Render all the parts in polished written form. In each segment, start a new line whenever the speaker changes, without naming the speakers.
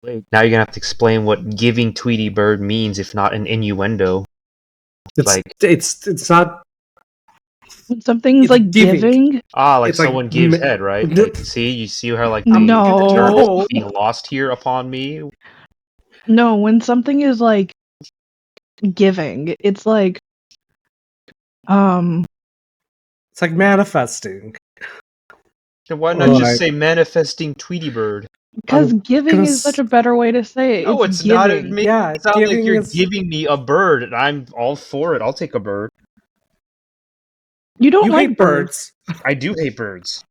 Wait, now you're gonna have to explain what giving Tweety Bird means, if not an innuendo.
It's not.
When something's
It's
like
giving.
Like
It's like
someone gives head, right? Like, you see how like
No.
the term is being lost here upon me?
No, when something is like giving, it's like
It's like manifesting.
Then why not just say manifesting Tweety Bird?
Because giving is such a better way to say it.
No, it's
giving.
not. It makes it sound like you're
is...
giving me a bird, and I'm all for it. I'll take a bird.
You don't like
hate birds.
I do hate birds.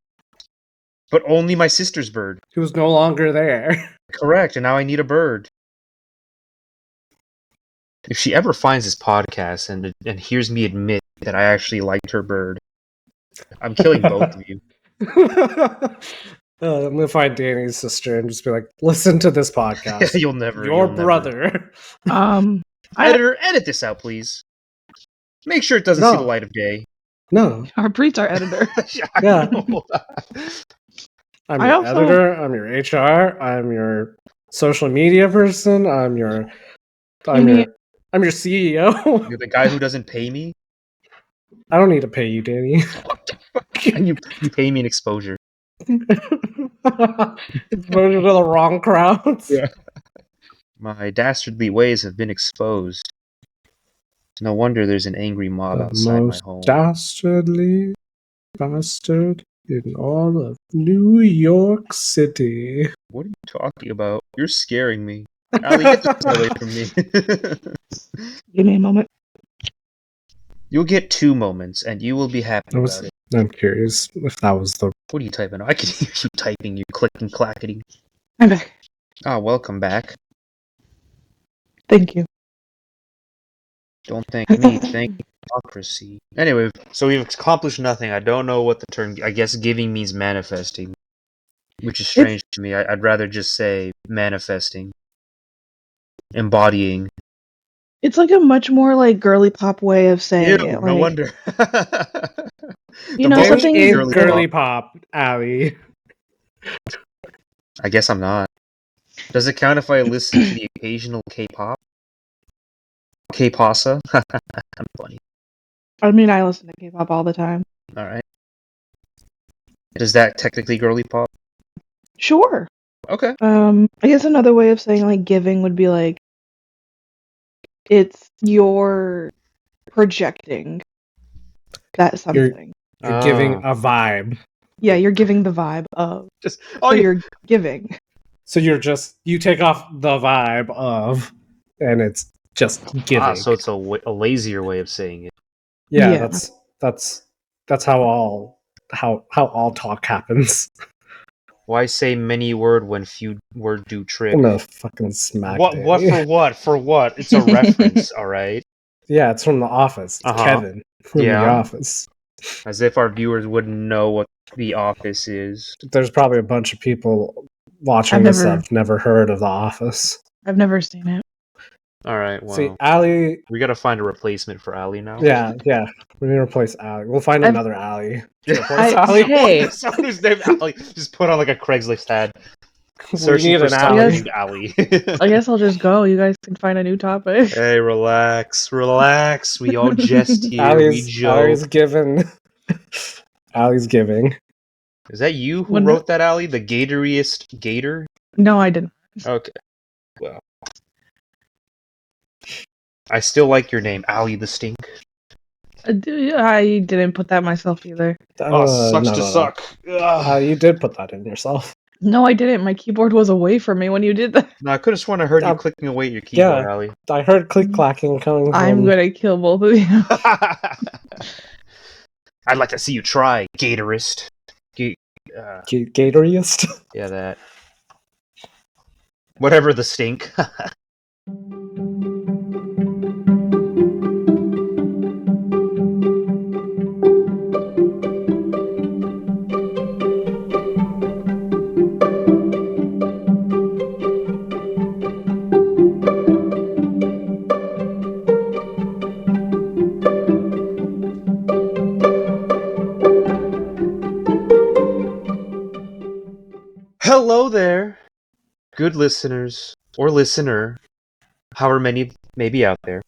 But only my sister's bird.
Who's no longer there.
Correct, and now I need a bird. If she ever finds this podcast and hears me admit that I actually liked her bird, I'm killing both of you.
I'm gonna find Danny's sister and just be like, listen to this podcast.
You'll never.
Your brother.
Editor, edit this out, please. Make sure it doesn't see the light of day.
No.
Harpreet's our editor.
Yeah. I'm your editor, I'm your HR, I'm your social media person, I'm your CEO.
You're the guy who doesn't pay me?
I don't need to pay you, Danny.
you pay me in exposure.
Exposure to the wrong crowds.
Yeah. My dastardly ways have been exposed. No wonder there's an angry mob outside my home.
Dastardly bastard in all of New York City.
What are you talking about? You're scaring me. Ali, get this away from me.
Give me a moment.
You'll get 2 moments, and you will be happy about it.
I'm curious if that was the...
What are you typing? I can hear you typing, you clicking clackety.
I'm back.
Welcome back.
Thank you.
Don't thank me, thank democracy. Anyway, so we've accomplished nothing. I don't know what the term... I guess giving means manifesting. Which is strange to me. I'd rather just say manifesting. Embodying.
It's like a much more like girly pop way of saying it.
No
Like,
wonder.
Something
is girly pop, Ali.
I guess I'm not. Does it count if I listen to the occasional K-pop? K-pasa? I'm funny.
I mean, I listen to K-pop all the time.
Alright. Is that technically girly pop?
Sure.
Okay.
I guess another way of saying like giving would be like it's your projecting that something.
You're giving a vibe.
Yeah, you're giving the vibe of you're giving.
So you take off the vibe of, and it's just giving.
So it's a lazier way of saying it.
Yeah. That's how all talk happens.
Why say many word when few word do trick?
I'm gonna fucking smack
What for what? For what? It's a reference, alright?
Yeah, it's from The Office. It's Kevin from The Office.
As if our viewers wouldn't know what The Office is.
There's probably a bunch of people watching this that have never heard of The Office.
I've never seen it.
Alright, well.
See, Ali...
We gotta find a replacement for Ali now.
Yeah. We need to replace Ali. We'll find another Ali.
Hey!
Someone who's named Ali. Just put on like a Craigslist ad.
Searching for someone named
Ali.
I guess I'll just go. You guys can find a new topic.
Hey, relax. We all jest here. We joke.
Ali's giving.
Is that you who wrote that, Ali? The gatoriest gator?
No, I didn't.
Okay. Well. I still like your name, Ali the Stink.
I didn't put that myself either.
Sucks to suck.
You did put that in yourself.
No, I didn't. My keyboard was away from me when you did that.
No, I could have sworn I heard you clicking away at your keyboard, Ali.
I heard click-clacking coming from...
I'm gonna kill both of you.
I'd like to see you try, gatorist.
Gatoriest?
Yeah, that. Whatever the stink. Hello there. good listeners, or listener, however many may be out there,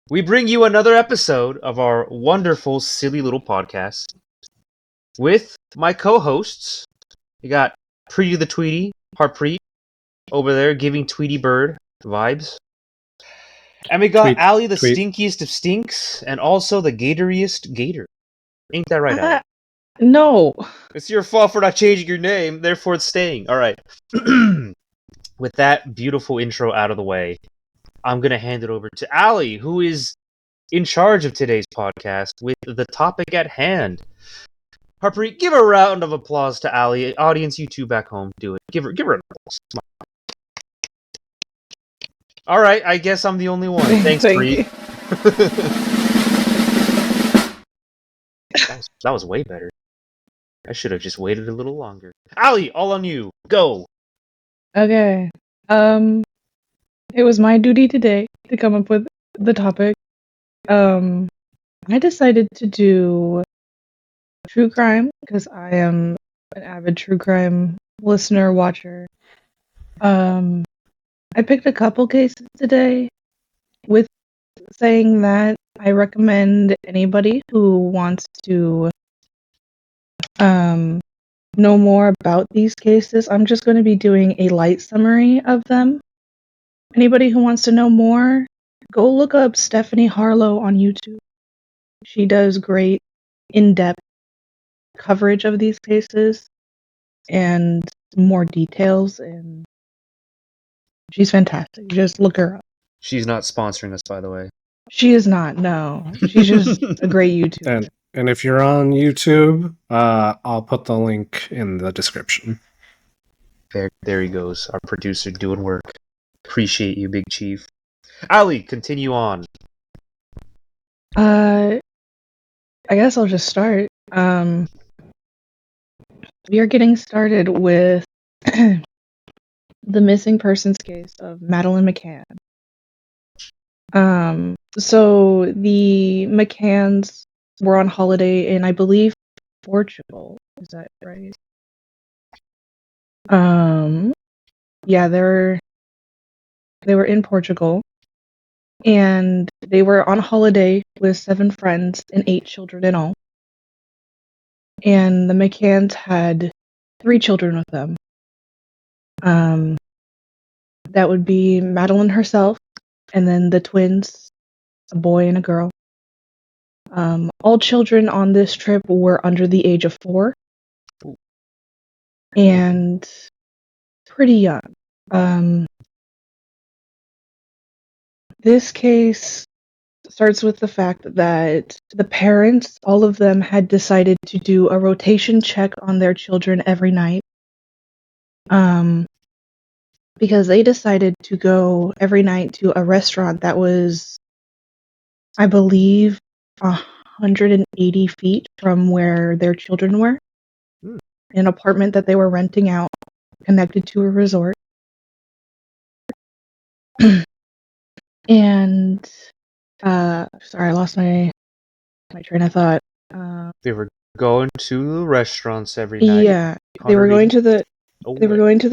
we bring you another episode of our wonderful, silly little podcast with my co-hosts. We got Preety the Tweety, Harpreet, over there giving Tweety Bird vibes. And we got
Tweet,
Allie, the
tweet.
stinkiest of stinks, and also the gatoriest gator. Ain't that right, Allie?
No.
It's your fault for not changing your name, therefore it's staying. Alright. With that beautiful intro out of the way, I'm going to hand it over to Allie, who is in charge of today's podcast with the topic at hand. Harpreet, give a round of applause to Allie. Audience, you two back home, do it. Give her an applause. Alright, I guess I'm the only one. Thanks,
Thank
Preet.
you.
That was way better. I should have just waited a little longer. Allie, all on you. Go.
Okay. It was my duty today to come up with the topic. I decided to do true crime because I am an avid true crime listener, watcher. I picked a couple cases today with saying that I recommend anybody who wants to know more about these cases. I'm just going to be doing a light summary of them. Anybody who wants to know more, go look up Stephanie Harlow on YouTube. She does great, in-depth coverage of these cases and more details, and she's fantastic. Just look her up.
She's not sponsoring us, by the way.
She is not, no. She's just a great YouTuber.
And if you're on YouTube, I'll put the link in the description.
There he goes. Our producer doing work. Appreciate you, Big Chief. Allie, continue on.
I guess I'll just start. We are getting started with the missing persons case of Madeleine McCann. So the McCanns were on holiday in, I believe, Portugal. Is that right? Yeah, they were in Portugal, and they were on holiday with 7 friends and 8 children in all. And the McCanns had 3 children with them. That would be Madeleine herself, and then the twins, a boy and a girl. All children on this trip were under the age of 4 and pretty young. This case starts with the fact that the parents, all of them, had decided to do a rotation check on their children every night. Because they decided to go every night to a restaurant that was, I believe, 180 feet from where their children were. An apartment that they were renting out, connected to a resort. And, sorry, I lost my train of thought.
They were going to restaurants every night.
Yeah, they were going to the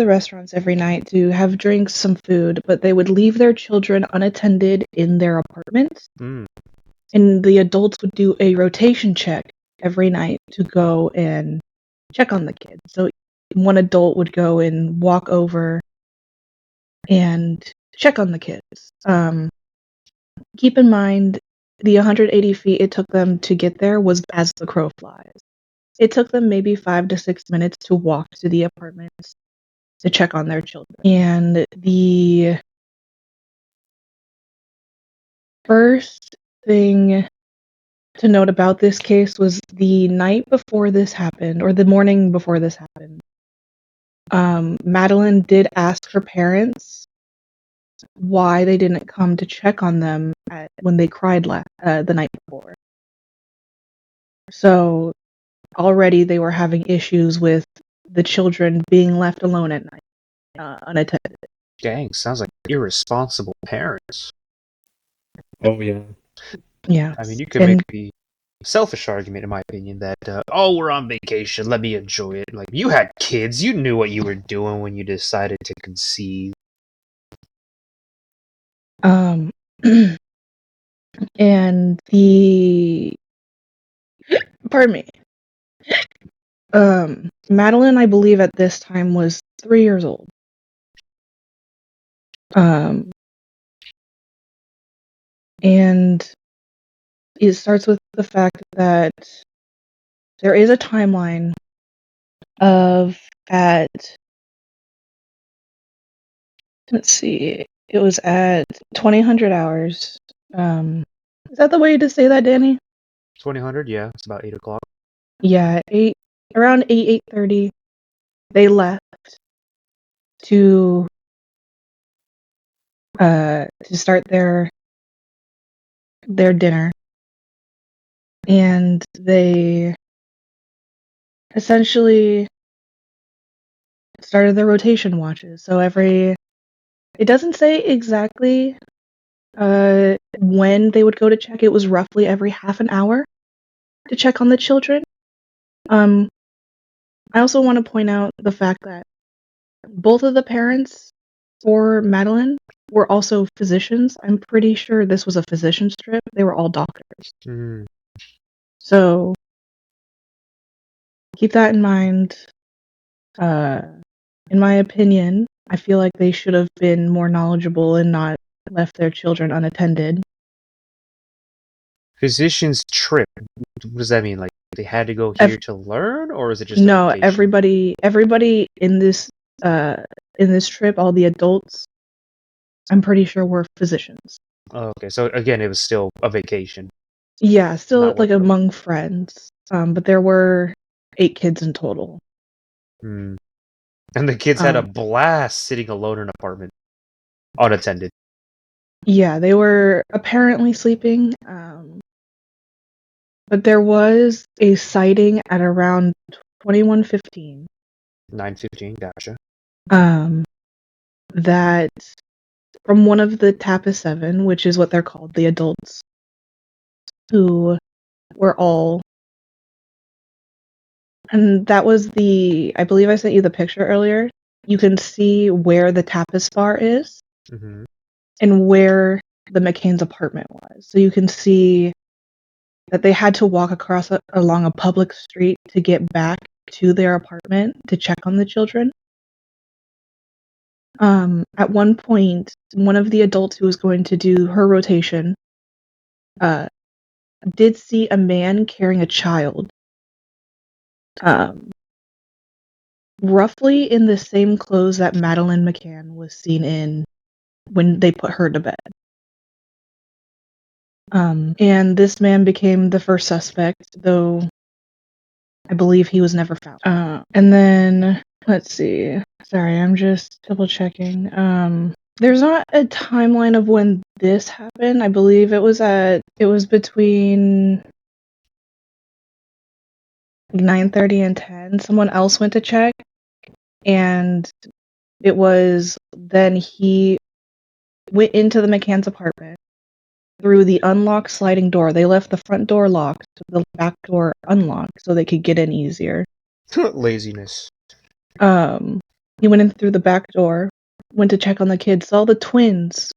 restaurants every night to have drinks, some food, but they would leave their children unattended in their apartments. And the adults would do a rotation check every night to go and check on the kids. So one adult would go and walk over and check on the kids. Keep in mind, the 180 feet it took them to get there was as the crow flies. It took them maybe 5 to 6 minutes to walk to the apartments to check on their children. And the first thing to note about this case was the night before this happened, or the morning before this happened, Madeleine did ask her parents why they didn't come to check on them when they cried the night before. So already they were having issues with the children being left alone at night, unattended.
Dang, sounds like irresponsible parents.
Oh, yeah.
Yeah.
I mean, you can make the selfish argument, in my opinion, that we're on vacation, let me enjoy it. Like, you had kids, you knew what you were doing when you decided to conceive.
And pardon me. Madeline, I believe at this time was 3 years old. And it starts with the fact that there is a timeline of let's see, it was at 2000 hours. Is that the way to say that, Danny?
2000, yeah, it's about 8 o'clock.
Yeah, around 8:30, they left to start their dinner, and they essentially started their rotation watches. So it doesn't say exactly when they would go to check. It was roughly every half an hour to check on the children. I also want to point out the fact that both of the parents for Madeline were also physicians. I'm pretty sure this was a physician's trip. They were all doctors.
Mm.
So keep that in mind. In my opinion, I feel like they should have been more knowledgeable and not left their children unattended.
Physician's trip. What does that mean? Like, they had to go here to learn, or is it just
no?
a vacation?
Everybody in this trip, all the adults, I'm pretty sure were physicians.
Oh, okay, so again, it was still a vacation.
Yeah, still
Not
like
work.
among friends. But there were 8 kids in total.
And the kids had a blast sitting alone in an apartment, unattended.
Yeah, they were apparently sleeping. But there was a sighting at around 21:15.
9:15, gotcha.
That from one of the Tappa 7, which is what they're called, the adults, who were all, and that was I believe I sent you the picture earlier. You can see where the tapas bar is and where the McCain's apartment was. So you can see that they had to walk along a public street to get back to their apartment to check on the children. At one point, one of the adults who was going to do her rotation did see a man carrying a child, roughly in the same clothes that Madeline McCann was seen in when they put her to bed. And this man became the first suspect, though I believe he was never found. And then, let's see. Sorry, I'm just double checking. There's not a timeline of when this happened. I believe it was between 9:30 and 10. Someone else went to check, and it was then he went into the McCann's apartment through the unlocked sliding door. They left the front door locked, the back door unlocked, so they could get in easier.
Laziness.
He went in through the back door, went to check on the kids, saw the twins,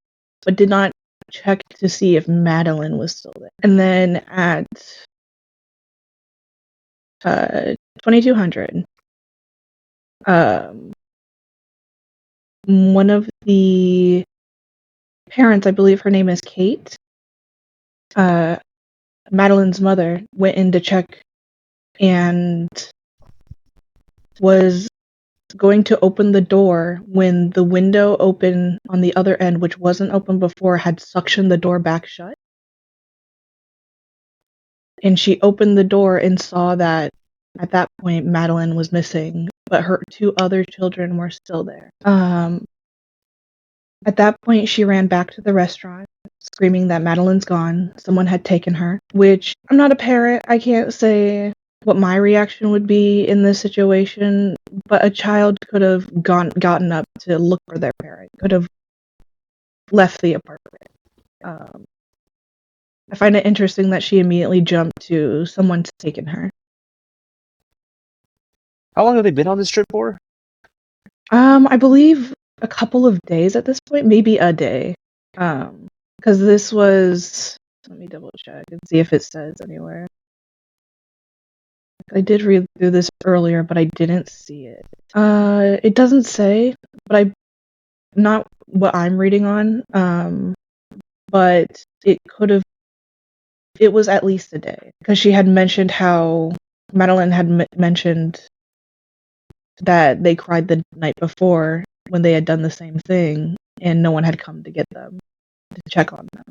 but did not check to see if Madeline was still there. And then at 2200, one of the parents, I believe her name is Kate, Madeline's mother, went in to check and was going to open the door when the window open on the other end, which wasn't open before, had suctioned the door back shut. And she opened the door and saw that at that point Madeline was missing, but her 2 other children were still there. At that point, she ran back to the restaurant, screaming that Madeline's gone. Someone had taken her, which I'm not a parent. I can't say what my reaction would be in this situation, but a child could have gotten up to look for their parent, could have left the apartment. I find it interesting that she immediately jumped to someone's taken her.
How long have they been on this trip for?
I believe a couple of days at this point, maybe a day. Because this was. Let me double check and see if it says anywhere. I did read through this earlier, but I didn't see it. It doesn't say, but not what I'm reading on. But it could have. It was at least a day because she had mentioned how Madeline had mentioned that they cried the night before when they had done the same thing, and no one had come to get them to check on them.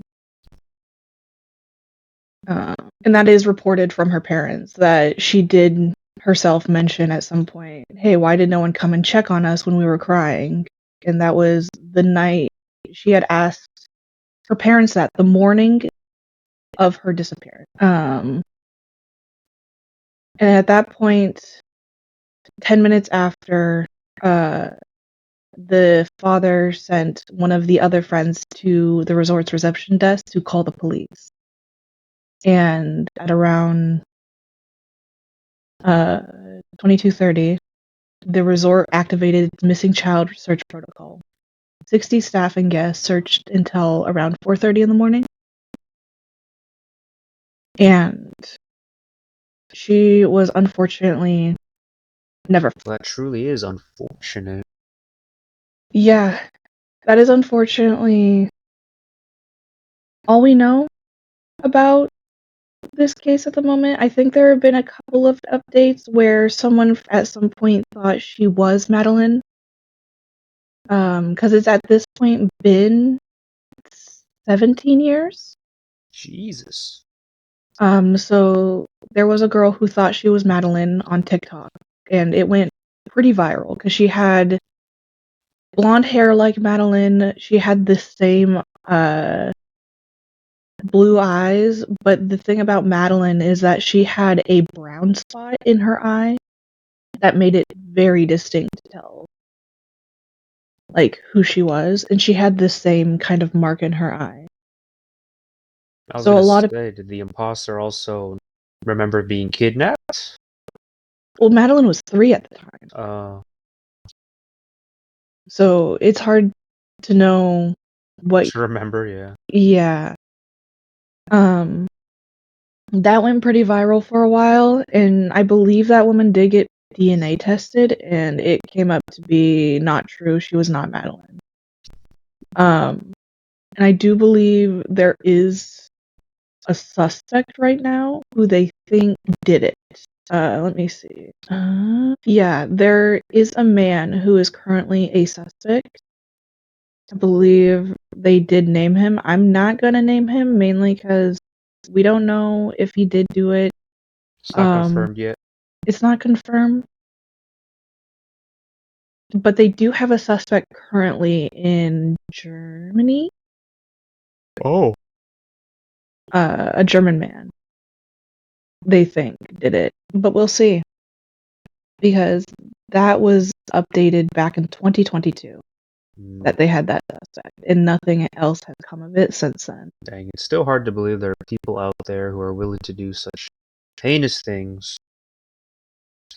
And that is reported from her parents that she did herself mention at some point, hey, why did no one come and check on us when we were crying? And that was the night she had asked her parents that the morning of her disappearance. And at that point, 10 minutes after, the father sent one of the other friends to the resort's reception desk to call the police. And at around 22:30, the resort activated its missing child search protocol. 60 staff and guests searched until around 4:30 in the morning. And she was unfortunately never.
That truly is unfortunate.
Yeah, that is unfortunately all we know about this case at the moment. I think there have been a couple of updates where someone at some point thought she was Madeline. Because it's at this point been 17 years.
Jesus.
So there was a girl who thought she was Madeline on TikTok, and it went pretty viral because she had blonde hair like Madeline. She had the same blue eyes, but the thing about Madeline is that she had a brown spot in her eye that made it very distinct to tell like who she was, and she had the same kind of mark in her eye.
I was
So a
gonna
lot of
say, did the imposter also remember being kidnapped?
well, Madeline was 3 at the time, so it's hard to know what.
To remember, yeah.
Yeah, that went pretty viral for a while, and I believe that woman did get DNA tested, and it came up to be not true. She was not Madeline. And I do believe there is a suspect right now who they think did it. Let me see. Yeah, there is a man who is currently a suspect. I believe they did name him. I'm not gonna name him mainly because we don't know if he did do it.
It's not confirmed yet.
It's not confirmed, but they do have a suspect currently in Germany.
Oh.
A German man. They think did it, but we'll see. Because that was updated back in 2022 that they had that suspect, and nothing else has come of it since then.
Dang, it's still hard to believe there are people out there who are willing to do such heinous things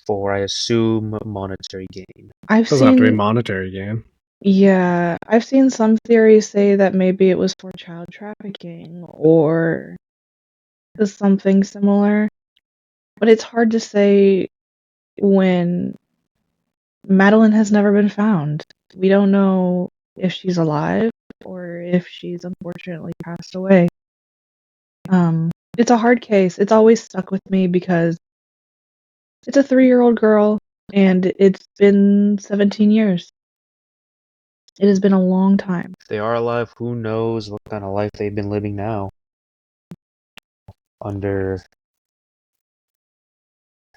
for, I assume, monetary gain.
Doesn't have to be monetary gain.
Yeah, I've seen some theories say that maybe it was for child trafficking or something similar, but it's hard to say when Madeline has never been found. We don't know if she's alive or if she's unfortunately passed away. It's a hard case. It's always stuck with me because it's a 3-year-old girl and it's been 17 years. It has been a long time.
If they are alive, who knows what kind of life they've been living now. Under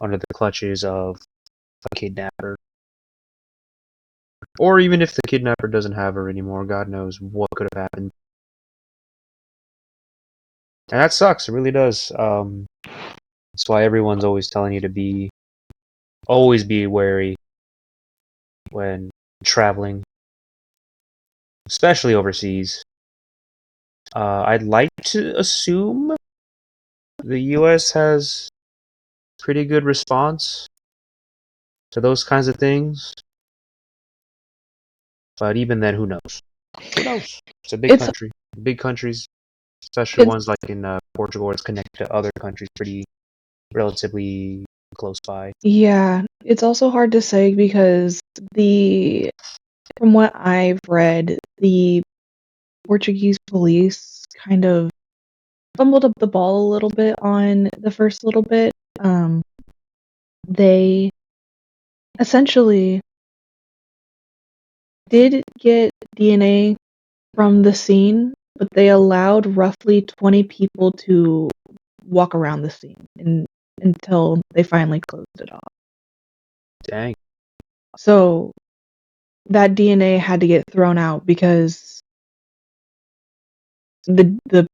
the clutches of a kidnapper. Or even if the kidnapper doesn't have her anymore, God knows what could have happened. And that sucks, it really does. That's why everyone's always telling you to always be wary when traveling, especially overseas. I'd like to assume the U.S. has pretty good response to those kinds of things. But even then, who knows? Who knows? It's a big country. Big countries, especially ones like in Portugal, where it's connected to other countries pretty relatively close by.
Yeah, it's also hard to say because from what I've read, the Portuguese police kind of fumbled up the ball a little bit on the first little bit. They essentially did get DNA from the scene, but they allowed roughly 20 people to walk around the scene until they finally closed it off.
Dang.
So that DNA had to get thrown out because the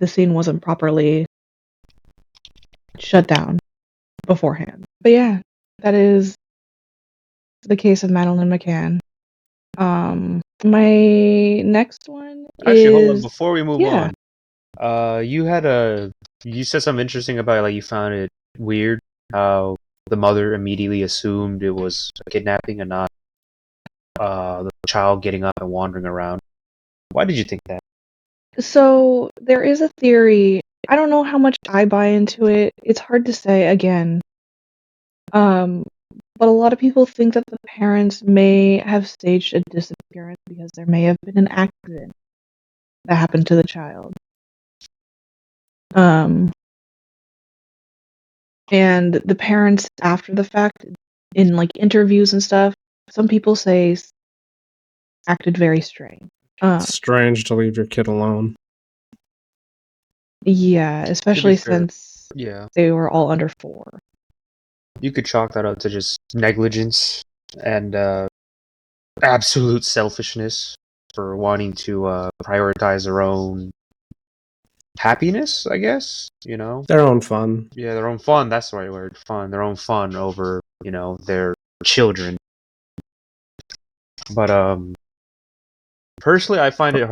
scene wasn't properly shut down beforehand. But yeah, that is the case of Madeleine McCann. My next one
Actually, hold on.
is
Before we move on, you said something interesting about like you found it weird how the mother immediately assumed it was a kidnapping and not the child getting up and wandering around. Why did you think that?
So there is a theory. I don't know how much I buy into it. It's hard to say again. But a lot of people think that the parents may have staged a disappearance because there may have been an accident that happened to the child. And the parents, after the fact, in like interviews and stuff, some people say acted very strange.
Strange to leave your kid alone.
Yeah, especially since they were all under 4.
You could chalk that up to just negligence and absolute selfishness for wanting to prioritize their own happiness, I guess, you know?
Their own fun.
Yeah, their own fun, that's the right word. Fun. Their own fun over, their children. But, personally, I find it,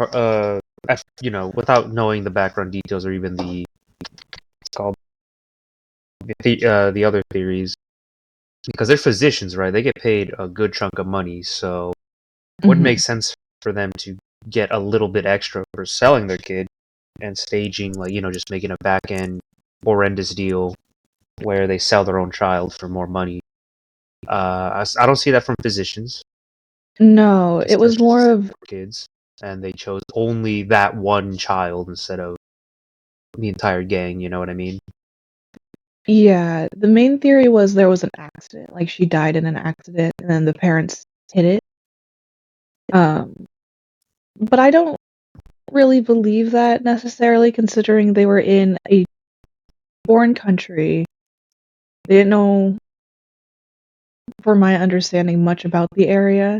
without knowing the background details or even the other theories, because they're physicians, right? They get paid a good chunk of money, so it wouldn't make sense for them to get a little bit extra for selling their kid and staging, like, just making a back end horrendous deal where they sell their own child for more money. I don't see that from physicians.
No, it was more of
kids, and they chose only that one child instead of the entire gang. You know what I mean?
Yeah, the main theory was there was an accident, like she died in an accident, and then the parents hid it. But I don't really believe that necessarily, considering they were in a foreign country. They didn't know, for my understanding, much about the area.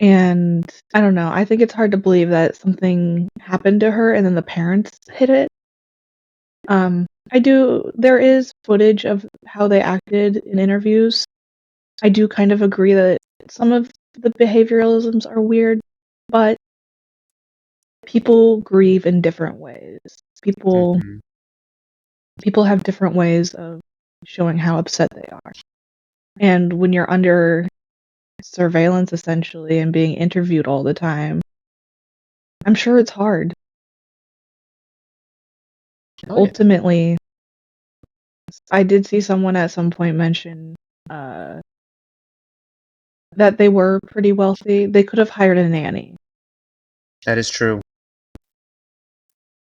And I don't know, I think it's hard to believe that something happened to her and then the parents hid it. There is footage of how they acted in interviews. I do kind of agree that some of the behavioralisms are weird, but people grieve in different ways. People have different ways of showing how upset they are. And when you're under surveillance, essentially, and being interviewed all the time, I'm sure it's hard. Ultimately, I did see someone at some point mention that they were pretty wealthy. They could have hired a nanny.
That is true.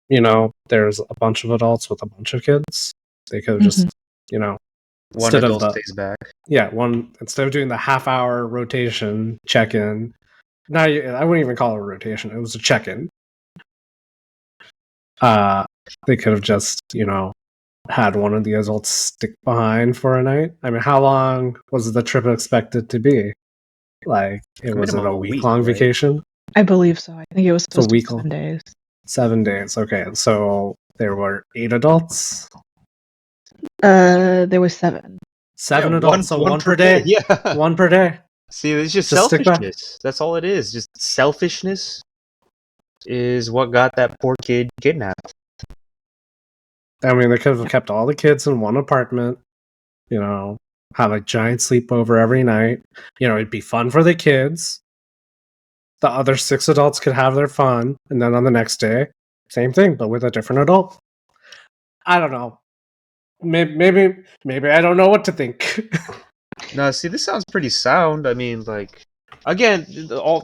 There's a bunch of adults with a bunch of kids. They could have just,
one adult stays back.
Yeah, instead of doing the half-hour rotation check-in. Now, I wouldn't even call it a rotation. It was a check-in. They could have just, had one of the adults stick behind for a night. I mean, how long was the trip expected to be? Like, was it a week-long vacation?
I believe so. I think it was supposed to be 7 days.
7 days, okay. So there were 8 adults?
There was 7.
7 adults, so one per day?
Yeah.
One per day.
See, it's just selfishness. That's all it is. Just selfishness. is what got that poor kid kidnapped.
I mean, they could have kept all the kids in one apartment, have a giant sleepover every night. It'd be fun for the kids. The other 6 adults could have their fun, and then on the next day, same thing, but with a different adult. I don't know. Maybe I don't know what to think.
No, see, this sounds pretty sound. I mean, like, again,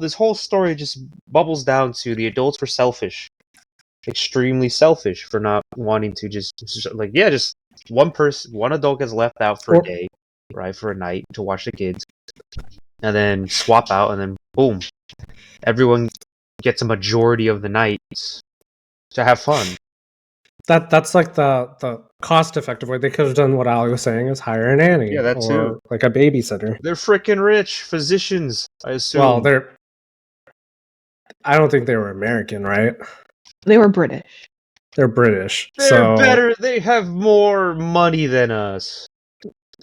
this whole story just bubbles down to the adults were selfish, extremely selfish for not wanting to just one adult gets left out for a day, right, for a night to watch the kids, and then swap out, and then boom, everyone gets a majority of the nights to have fun.
That's like the cost-effective way. They could have done what Ali was saying, is hire a nanny,
Yeah, that
or
too.
like a babysitter.
They're freaking rich physicians, I assume.
Well, I don't think they were American, right?
They were British.
They're British.
They're better. They have more money than us.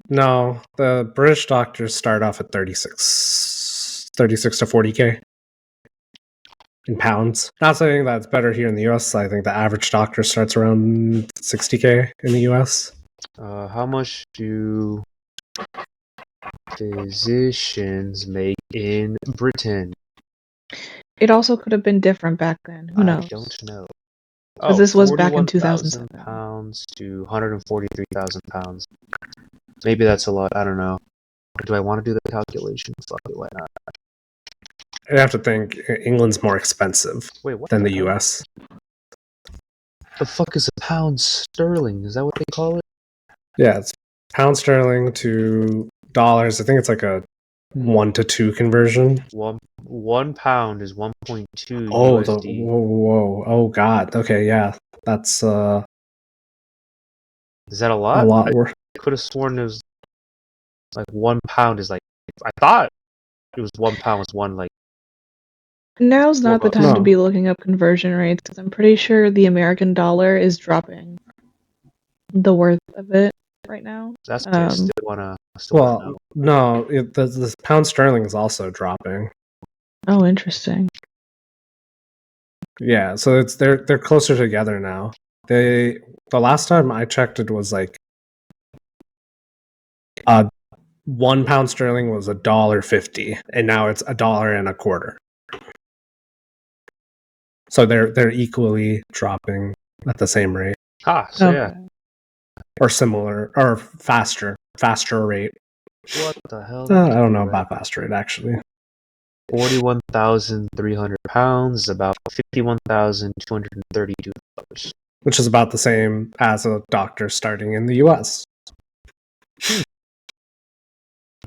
No, the British doctors start off at 36 to 40K in pounds. Not saying that's better here in the US. I think the average doctor starts around 60K in the US.
How much do physicians make in Britain?
It also could have been different back then. Who knows?
I don't know.
Because this was back in 2007.
Pounds to 143,000 pounds. Maybe that's a lot. I don't know. Do I want to do the calculation? Fuck it, why not?
I have to think England's more expensive than the US.
The fuck is a pound sterling? Is that what they call it?
Yeah, it's pound sterling to dollars. I think it's like a 1 to 2 conversion.
One pound is 1.2
Oh,
USD.
Whoa. Oh, God. Okay, yeah. That's
Is that a lot?
A lot.
I could have sworn it was like 1 pound is like. I thought it was 1 pound was one like.
Now's not the time to be looking up conversion rates, because I'm pretty sure the American dollar is dropping the worth of it right now.
That's okay. I still wanna know.
No, the pound sterling is also dropping.
Oh, interesting.
Yeah, so they're closer together now. The last time I checked, it was like 1 pound sterling was $1.50, and now it's $1.25. So they're equally dropping at the same rate.
Yeah.
Or similar, or faster rate.
What the hell?
I don't know about faster rate, actually.
41,300 pounds is about $51,232.
Which is about the same as a doctor starting in the US.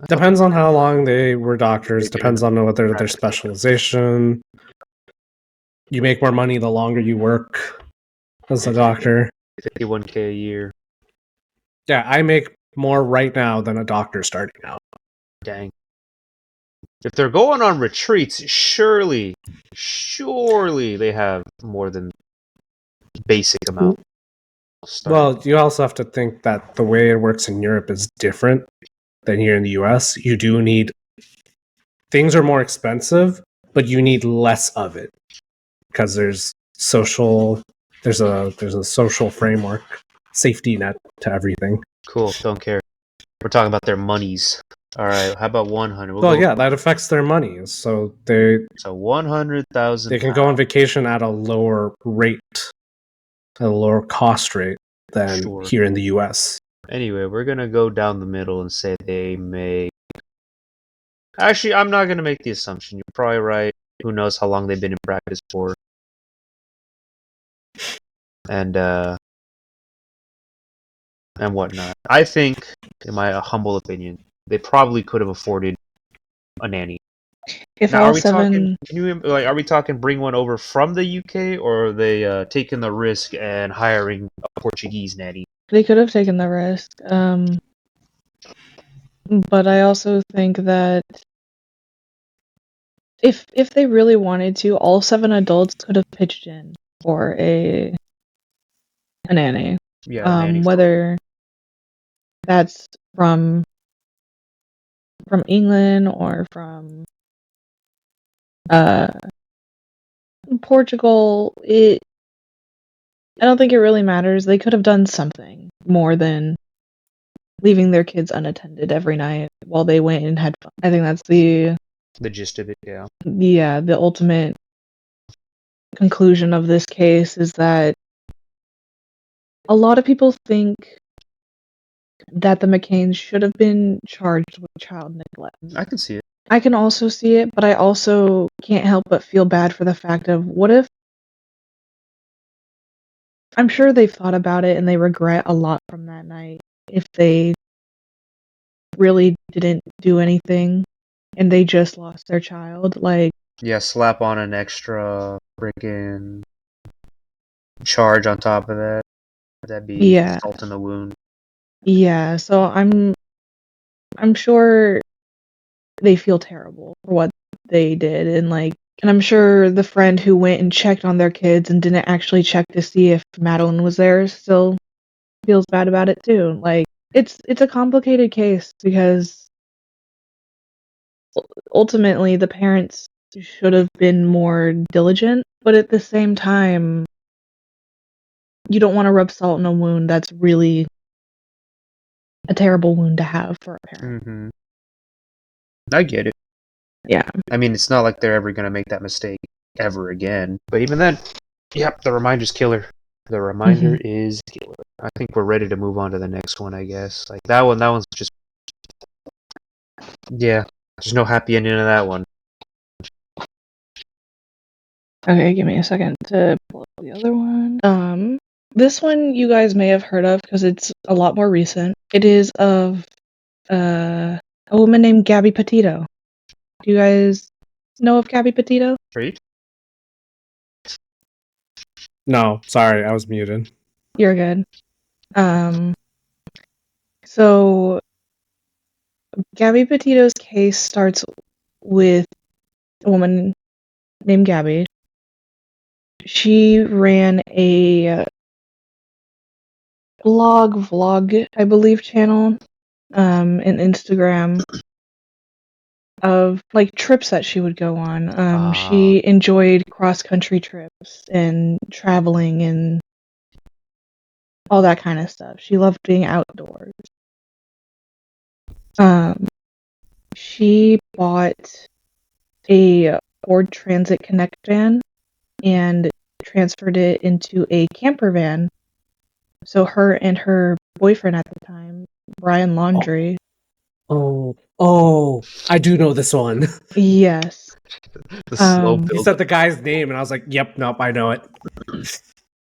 Depends on how long they were doctors, depends on whether their specialization. You make more money the longer you work as a doctor.
51K a year.
Yeah, I make more right now than a doctor starting out.
Dang. If they're going on retreats, surely they have more than basic amount.
Well, you also have to think that the way it works in Europe is different than here in the US. You do need things are more expensive, but you need less of it because there's a social framework, safety net to everything.
Cool, don't care. We're talking about their monies. All right, how about 100?
Yeah, that affects their money. So
100,000.
They can go on vacation at a lower rate, at a lower cost rate than here in the US.
Anyway, we're gonna go down the middle and say they make. Actually, I'm not gonna make the assumption. You're probably right. Who knows how long they've been in practice for? And whatnot. I think, in my humble opinion, they probably could have afforded a nanny.
If
now,
all seven,
are we talking bring one over from the UK, or are they taking the risk and hiring a Portuguese nanny?
They could have taken the risk. But I also think that if they really wanted to, all 7 adults could have pitched in for a nanny.
Yeah, nanny.
Whether that's from England or from Portugal, I don't think it really matters. They could have done something more than leaving their kids unattended every night while they went and had fun. I think that's the
gist of it, yeah.
Yeah, the ultimate conclusion of this case is that a lot of people think that the McCains should have been charged with child neglect.
I can see it.
I can also see it, but I also can't help but feel bad for the fact of what if. I'm sure they've thought about it and they regret a lot from that night if they really didn't do anything and they just lost their child. Like,
yeah, slap on an extra freaking charge on top of that. That'd be salt in the wound.
Yeah, so I'm sure they feel terrible for what they did, and I'm sure the friend who went and checked on their kids and didn't actually check to see if Madeline was there still feels bad about it too. Like, it's a complicated case because ultimately the parents should have been more diligent, but at the same time, you don't want to rub salt in a wound that's really a terrible wound to have for a parent.
Mm-hmm. I get it.
Yeah.
I mean, it's not like they're ever going to make that mistake ever again. But even then, yep, the reminder's killer. The reminder is killer. I think we're ready to move on to the next one, I guess. Like, that one's just... Yeah, there's no happy ending to that one.
Okay, give me a second to pull up the other one. This one you guys may have heard of because it's a lot more recent. It is of a woman named Gabby Petito. Do you guys know of Gabby Petito?
Right?
No, sorry, I was muted.
You're good. So Gabby Petito's case starts with a woman named Gabby. She ran a vlog, I believe, channel, and Instagram of trips that she would go on. She enjoyed cross-country trips and traveling and all that kind of stuff. She loved being outdoors. She bought a Ford Transit Connect van and transferred it into a camper van. So her and her boyfriend at the time, Brian Laundrie.
Oh, I do know this one.
Yes.
The slow build.
He said the guy's name, and I was like, "Yep, nope, I know it."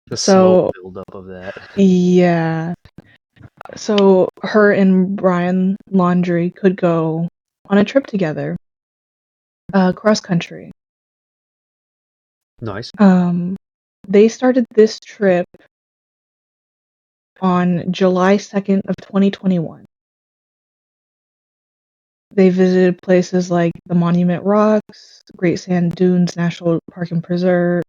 The slow build up of that.
Yeah. So her and Brian Laundrie could go on a trip together, cross country.
Nice.
They started this trip on July 2nd of 2021. They visited places like the Monument Rocks, Great Sand Dunes National Park and Preserve,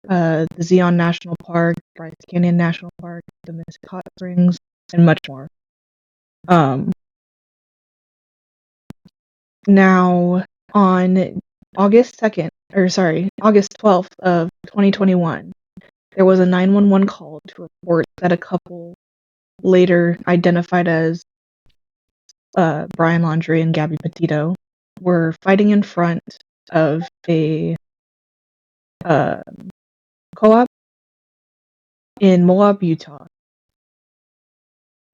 the Zion National Park, Bryce Canyon National Park, the Mystic Hot Springs, and much more. Now, on August 12th of 2021, there was a 911 call to report that a couple later identified as Brian Laundrie and Gabby Petito were fighting in front of a co-op in Moab, Utah.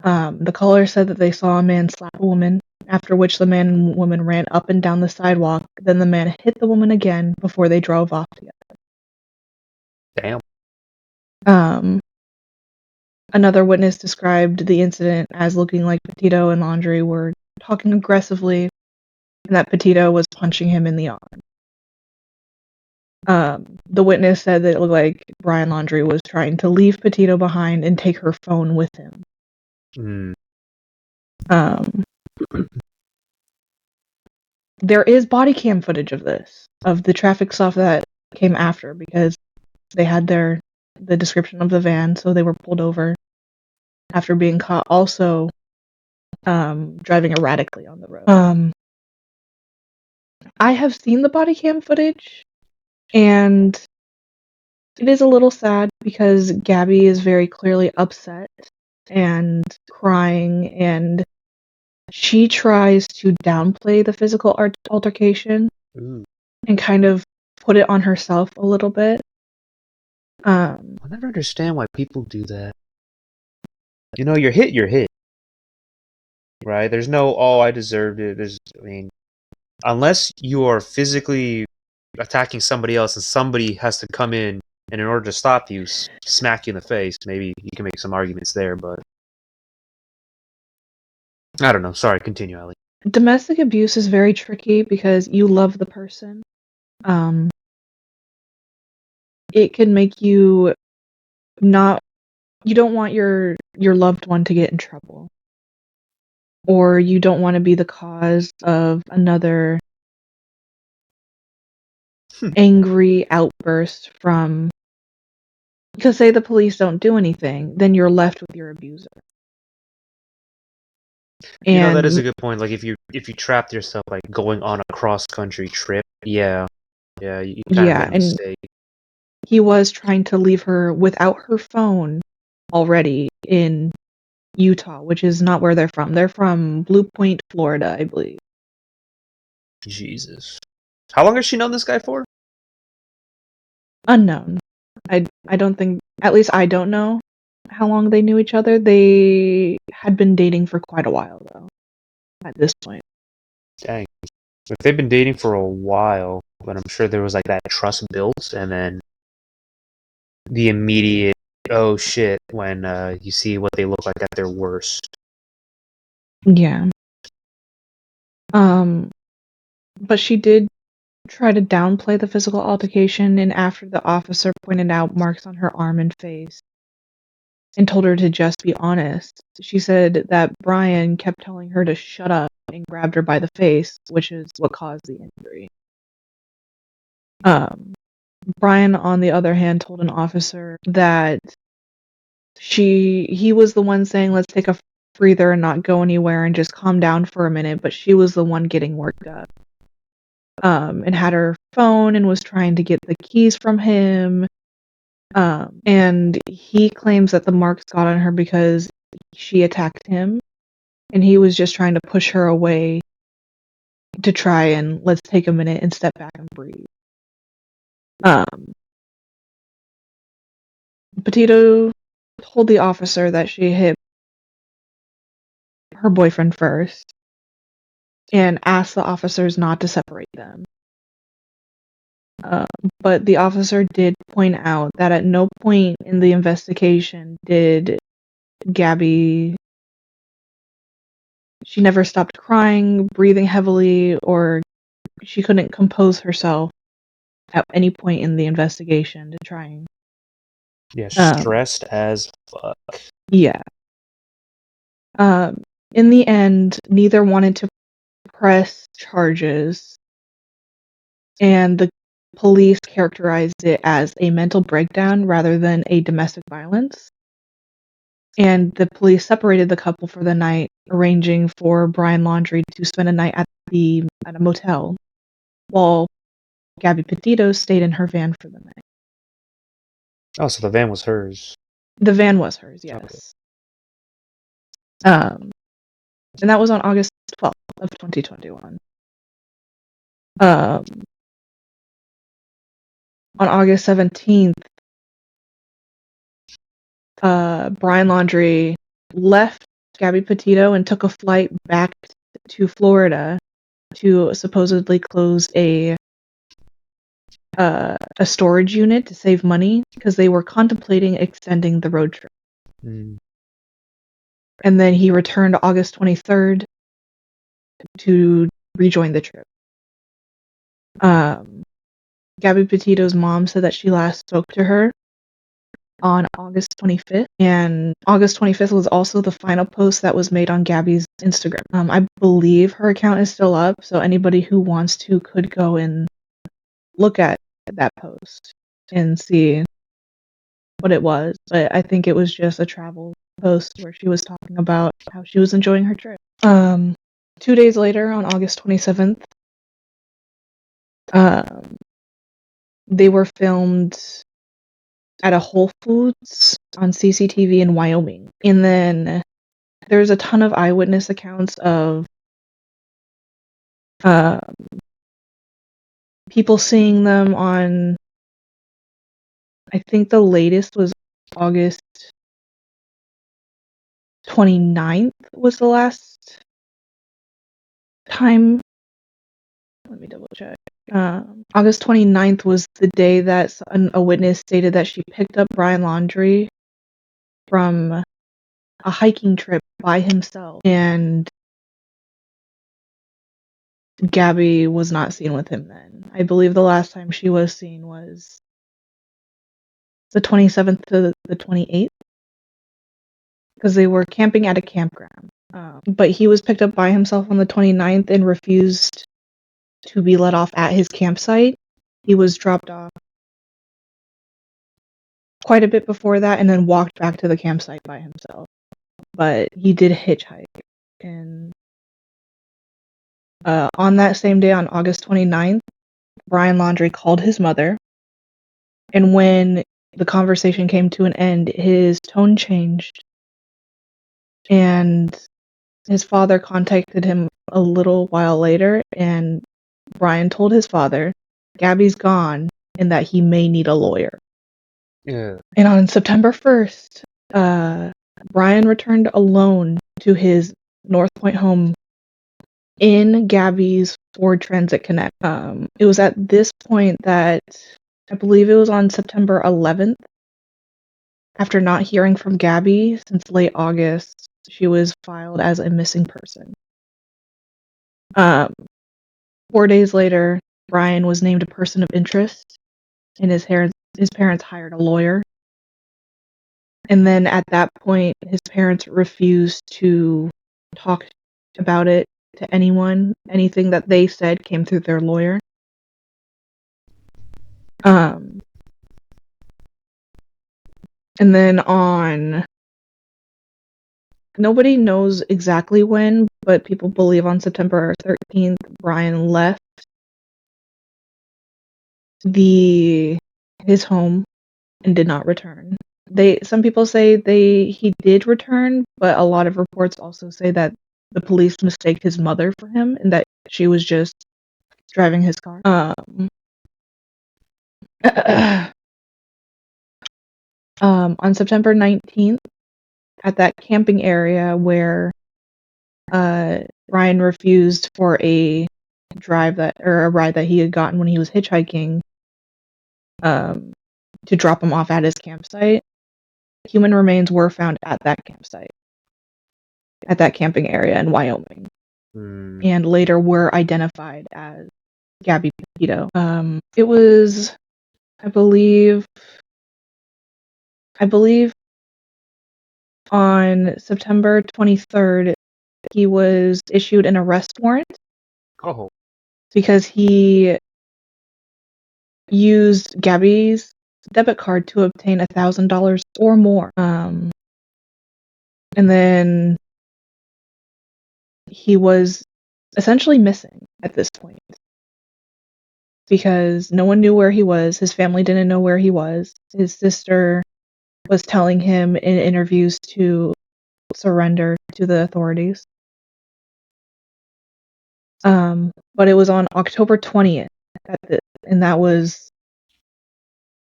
The caller said that they saw a man slap a woman, after which the man and woman ran up and down the sidewalk. Then the man hit the woman again before they drove off together.
Damn.
Another witness described the incident as looking like Petito and Laundrie were talking aggressively, and that Petito was punching him in the arm. The witness said that it looked like Brian Laundrie was trying to leave Petito behind and take her phone with him. There is body cam footage of this, of the traffic stuff that came after, because they had the description of the van, so they were pulled over after being caught also driving erratically on the road. I have seen the body cam footage, And it is a little sad because Gabby is very clearly upset and crying, and she tries to downplay the physical altercation and kind of put it on herself a little bit.
I never understand why people do that. You know, you're hit. Right? There's no, oh, I deserved it. Unless you are physically attacking somebody else and somebody has to come in, and in order to stop you, smack you in the face, maybe you can make some arguments there, but I don't know. Sorry, continue, Ellie.
Domestic abuse is very tricky because you love the person. It can make you you don't want your loved one to get in trouble. Or you don't want to be the cause of another angry outburst from, because say the police don't do anything, then you're left with your abuser.
And that is a good point. Like if you trapped yourself like going on a cross-country trip, you kind of made a mistake.
He was trying to leave her without her phone already in Utah, which is not where they're from. They're from Blue Point, Florida, I believe.
Jesus. How long has she known this guy for?
Unknown. I don't think, at least I don't know how long they knew each other. They had been dating for quite a while, though, at this point.
Dang. If they've been dating for a while, but I'm sure there was like that trust built, and then the immediate, oh shit, when you see what they look like at their worst.
Yeah. But she did try to downplay the physical altercation, and after the officer pointed out marks on her arm and face and told her to just be honest, she said that Brian kept telling her to shut up and grabbed her by the face, which is what caused the injury. Brian, on the other hand, told an officer that he was the one saying, let's take a breather and not go anywhere and just calm down for a minute, but she was the one getting worked up. And had her phone and was trying to get the keys from him. And he claims that the marks got on her because she attacked him, and he was just trying to push her away to try and let's take a minute and step back and breathe. Petito told the officer that she hit her boyfriend first and asked the officers not to separate them. But the officer did point out that at no point in the investigation did Gabby, she never stopped crying, breathing heavily, or she couldn't compose herself at any point in the investigation to try and...
Yeah, stressed as fuck.
Yeah. In the end, neither wanted to press charges, and the police characterized it as a mental breakdown rather than a domestic violence. And the police separated the couple for the night, arranging for Brian Laundrie to spend a night at a motel, while Gabby Petito stayed in her van for the night.
Oh, so the van was hers.
The van was hers, yes. Okay. And that was on August 12th of 2021. On August 17th, Brian Laundrie left Gabby Petito and took a flight back to Florida to supposedly close a storage unit to save money because they were contemplating extending the road trip. And then he returned August 23rd to rejoin the trip. Gabby Petito's mom said that she last spoke to her on August 25th, and August 25th was also the final post that was made on Gabby's Instagram. I believe her account is still up, so anybody who wants to could go and look at that post and see what it was, but I think it was just a travel post where she was talking about how she was enjoying her trip. 2 days later, on August 27th, They were filmed at a Whole Foods on CCTV in Wyoming. And then there's a ton of eyewitness accounts of people seeing them on, I think the latest was August 29th was the last time. Let me double check. August 29th was the day that a witness stated that she picked up Brian Laundrie from a hiking trip by himself, and Gabby was not seen with him then. I believe the last time she was seen was the 27th to the 28th, because they were camping at a campground. But he was picked up by himself on the 29th and refused to be let off at his campsite. He was dropped off quite a bit before that and then walked back to the campsite by himself. But he did hitchhike. And on that same day, on August 29th, Brian Laundrie called his mother. And when the conversation came to an end, his tone changed. And his father contacted him a little while later, and Brian told his father, Gabby's gone, and that he may need a lawyer.
Yeah.
And on September 1st, Brian returned alone to his North Point home in Gabby's Ford Transit Connect. It was at this point that, I believe it was on September 11th, after not hearing from Gabby since late August, she was filed as a missing person. 4 days later, Brian was named a person of interest, and his parents hired a lawyer. And then at that point, his parents refused to talk about it to anyone. Anything that they said came through their lawyer. And then nobody knows exactly when, but people believe on September 13th, Brian left his home and did not return. Some people say he did return, but a lot of reports also say that the police mistaked his mother for him and that she was just driving his car. On September 19th, at that camping area where Brian refused for a ride that he had gotten when he was hitchhiking, to drop him off at his campsite, human remains were found at that campsite, at that camping area in Wyoming, and later were identified as Gabby Petito. It was, I believe on September 23rd, he was issued an arrest warrant.
Oh.
Because he used Gabby's debit card to obtain $1,000 or more. And then he was essentially missing at this point, because no one knew where he was. His family didn't know where he was. His sister was telling him in interviews to surrender to the authorities. But it was on October 20th, and that was,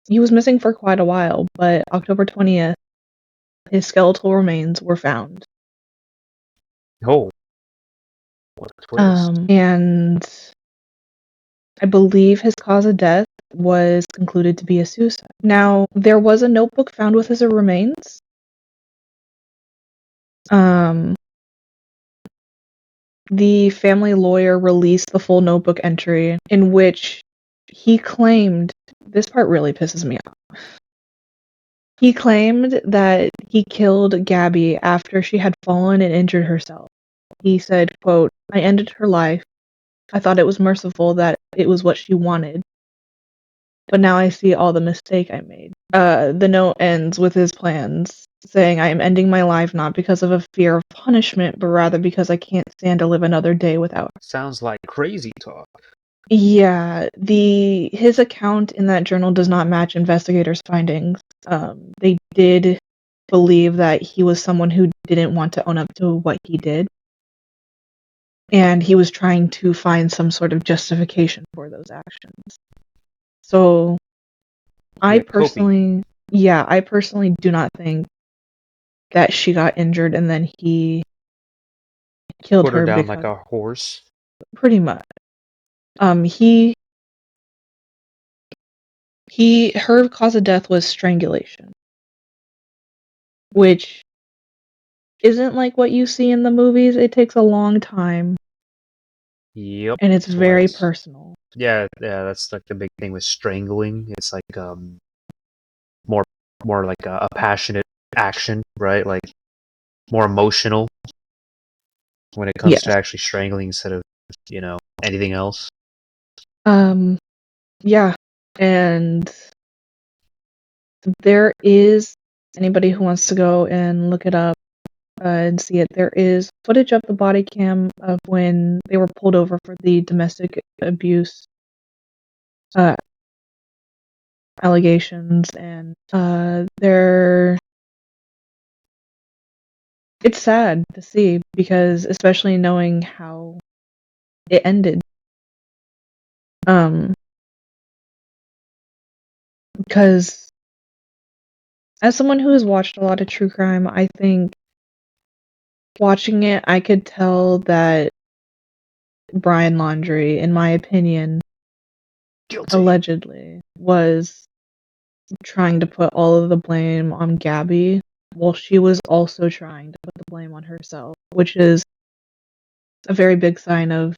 he was missing for quite a while, but October 20th, his skeletal remains were found.
Oh. What a twist.
And I believe his cause of death was concluded to be a suicide. Now, there was a notebook found with his remains. The family lawyer released the full notebook entry in which he claimed, this part really pisses me off. He claimed that he killed Gabby after she had fallen and injured herself. He said, quote, I ended her life. I thought it was merciful that it was what she wanted. But now I see all the mistake I made. The note ends with his plans, saying, I am ending my life not because of a fear of punishment, but rather because I can't stand to live another day without her.
Sounds like crazy talk.
Yeah, his account in that journal does not match investigators' findings. They did believe that he was someone who didn't want to own up to what he did, and he was trying to find some sort of justification for those actions. So, I personally do not think that she got injured and then he killed
Put her
her
down
because
like a horse.
pretty much. Her cause of death was strangulation, which isn't like what you see in the movies. It takes a long time.
Yep.
And it's very personal.
Yeah, that's like the big thing with strangling. It's like more like a passionate action, right? Like more emotional when it comes to actually strangling instead of, anything else.
Yeah. And there is anybody who wants to go and look it up and see it. There is footage of the body cam of when they were pulled over for the domestic abuse allegations, and it's sad to see, because especially knowing how it ended. Because as someone who has watched a lot of true crime, I think watching it, I could tell that Brian Laundrie, in my opinion,
Guilty.
allegedly, was trying to put all of the blame on Gabby, while she was also trying to put the blame on herself, which is a very big sign of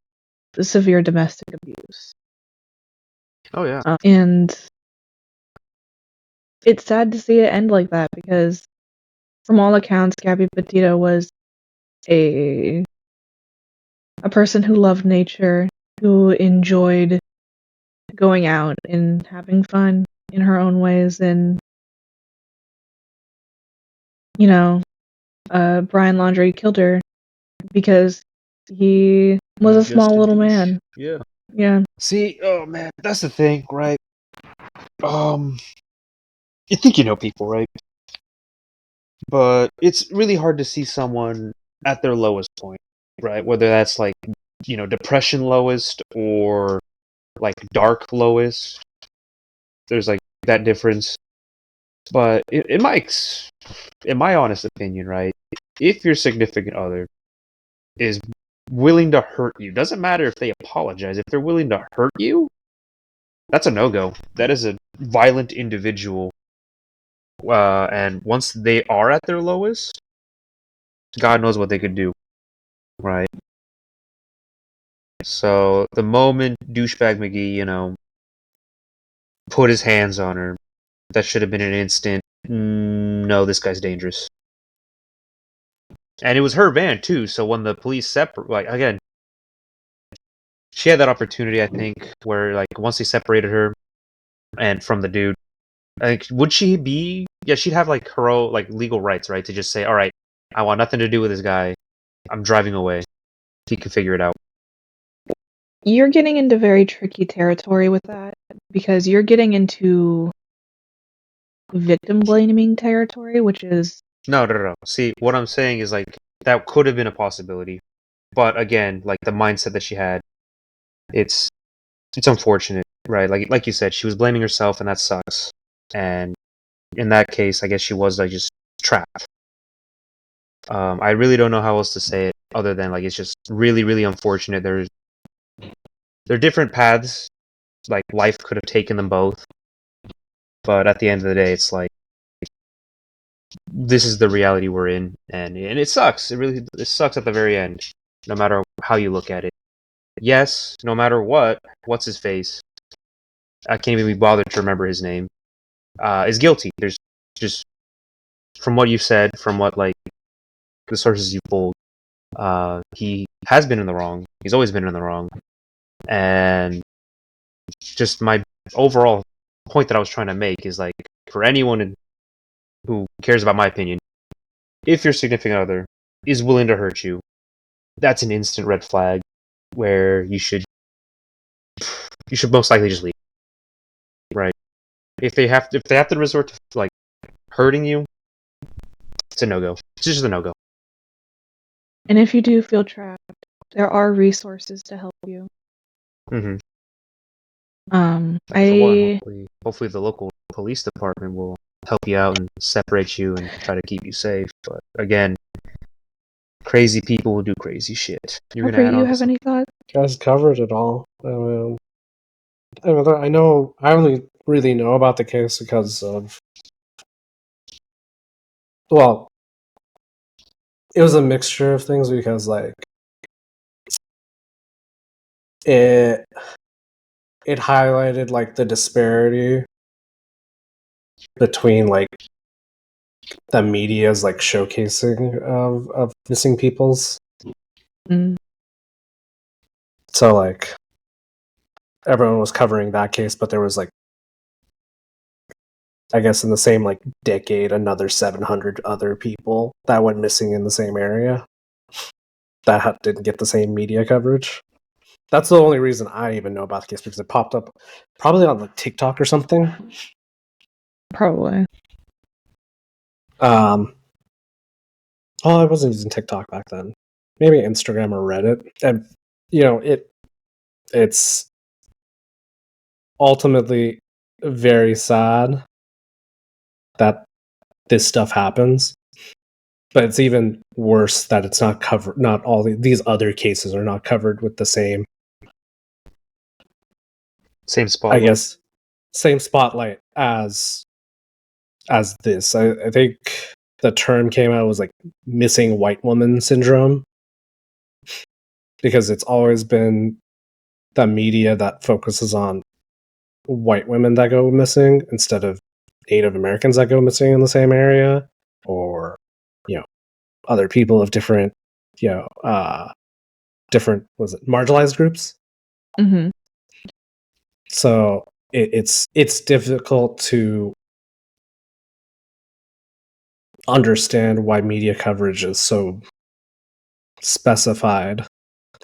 severe domestic abuse.
Oh, yeah.
And it's sad to see it end like that, because from all accounts, Gabby Petito was a person who loved nature, who enjoyed going out and having fun in her own ways, and Brian Laundrie killed her because he was a small little man.
Yeah.
Yeah.
See, oh man, that's the thing, right? You think you know people, right? But it's really hard to see someone at their lowest point, right? Whether that's like, depression lowest or like dark lowest. There's like that difference. But in my honest opinion, right? If your significant other is willing to hurt you, doesn't matter if they apologize. If they're willing to hurt you, that's a no-go. That is a violent individual. And once they are at their lowest, God knows what they could do, right? So the moment douchebag McGee, put his hands on her, that should have been an instant. No, this guy's dangerous. And it was her van too. So when the police again, she had that opportunity, I think, where like once they separated her and from the dude, I think would she be? Yeah, she'd have like her own like legal rights, right, to just say, all right, I want nothing to do with this guy. I'm driving away. He can figure it out.
You're getting into very tricky territory with that, because you're getting into victim blaming territory, which is
No. See, what I'm saying is like that could have been a possibility, but again, like the mindset that she had, it's unfortunate, right? Like you said, she was blaming herself, and that sucks. And in that case, I guess she was like just trapped. I really don't know how else to say it other than like it's just really, really unfortunate. There are different paths, like life could have taken them both, but at the end of the day, it's like this is the reality we're in, and it sucks. It sucks at the very end, no matter how you look at it. Yes, no matter what's his face? I can't even be bothered to remember his name. Is guilty. There's just from what you said, from what like the sources you pulled, he has been in the wrong. He's always been in the wrong, and just my overall point that I was trying to make is like for anyone who cares about my opinion, if your significant other is willing to hurt you, that's an instant red flag where you should you should most likely just leave. Right? If they have to resort to like hurting you, it's a no-go. It's just a no-go.
And if you do feel trapped, there are resources to help you.
Mm-hmm. Hopefully the local police department will help you out and separate you and try to keep you safe. But again, crazy people will do crazy shit. You're gonna add
you
on
have any thoughts?
You guys covered it all. I know. I only really know about the case because of. Well, it was a mixture of things because, like, it highlighted like the disparity between like the media's like showcasing of missing peoples.
Mm.
So like everyone was covering that case, but there was like, I guess in the same like decade, another 700 other people that went missing in the same area that didn't get the same media coverage. That's the only reason I even know about the case, because it popped up probably on like TikTok or something.
Probably.
Oh, I wasn't using TikTok back then. Maybe Instagram or Reddit. And you know, it's ultimately very sad that this stuff happens. But it's even worse that it's not covered. Not all these other cases are not covered with the same
spotlight.
I guess same spotlight as this. I think the term came out was like missing white woman syndrome, because it's always been the media that focuses on white women that go missing instead of Native Americans that go missing in the same area, or other people of different different marginalized groups.
Mm-hmm.
So it's difficult to understand why media coverage is so specified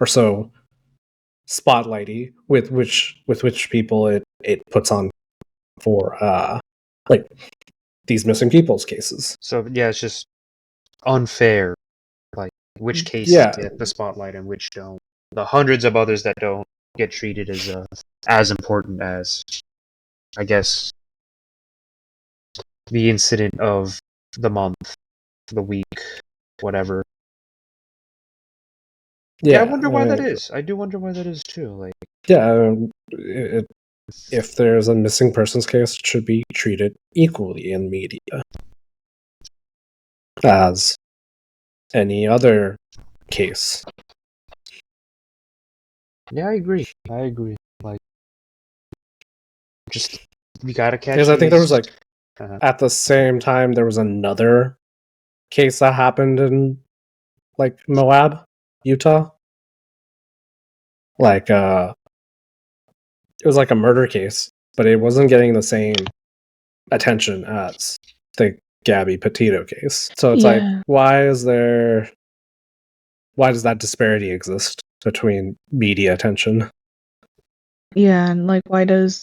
or so spotlighty with which people it puts on for like these missing people's cases.
So yeah, it's just unfair. Like which cases get the spotlight and which don't. The hundreds of others that don't get treated as important as, I guess, the incident of the month, the week, whatever. Yeah, I wonder why that is. I do wonder why that is too. Like,
yeah, if there's a missing persons case, it should be treated equally in media as any other case.
Yeah, I agree. Like, just we gotta catch.
Because I think there was like at the same time there was another case that happened in like Moab, Utah. Like it was like a murder case, but it wasn't getting the same attention as the Gabby Petito case. So it's like, why does that disparity exist between media attention?
Yeah, and like why did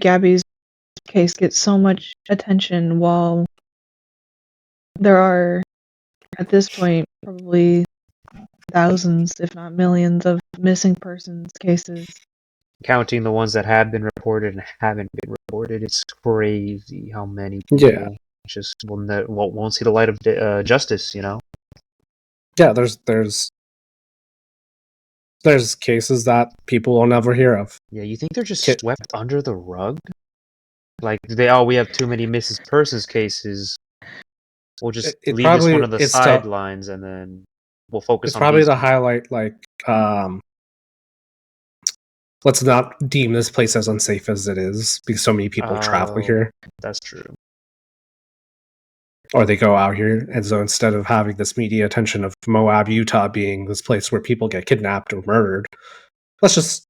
Gabby's case get so much attention while there are at this point probably thousands, if not millions, of missing persons cases?
Counting the ones that have been reported and haven't been reported, it's crazy how many people just won't see the light of justice. Yeah,
there's cases that people will never hear of.
Yeah, you think they're just swept under the rug? Like we have too many missing persons cases. We'll just leave this one on the sidelines and then we'll focus on. It's
probably to highlight like let's not deem this place as unsafe as it is because so many people travel here.
That's true.
Or they go out here, and so instead of having this media attention of Moab, Utah being this place where people get kidnapped or murdered, let's just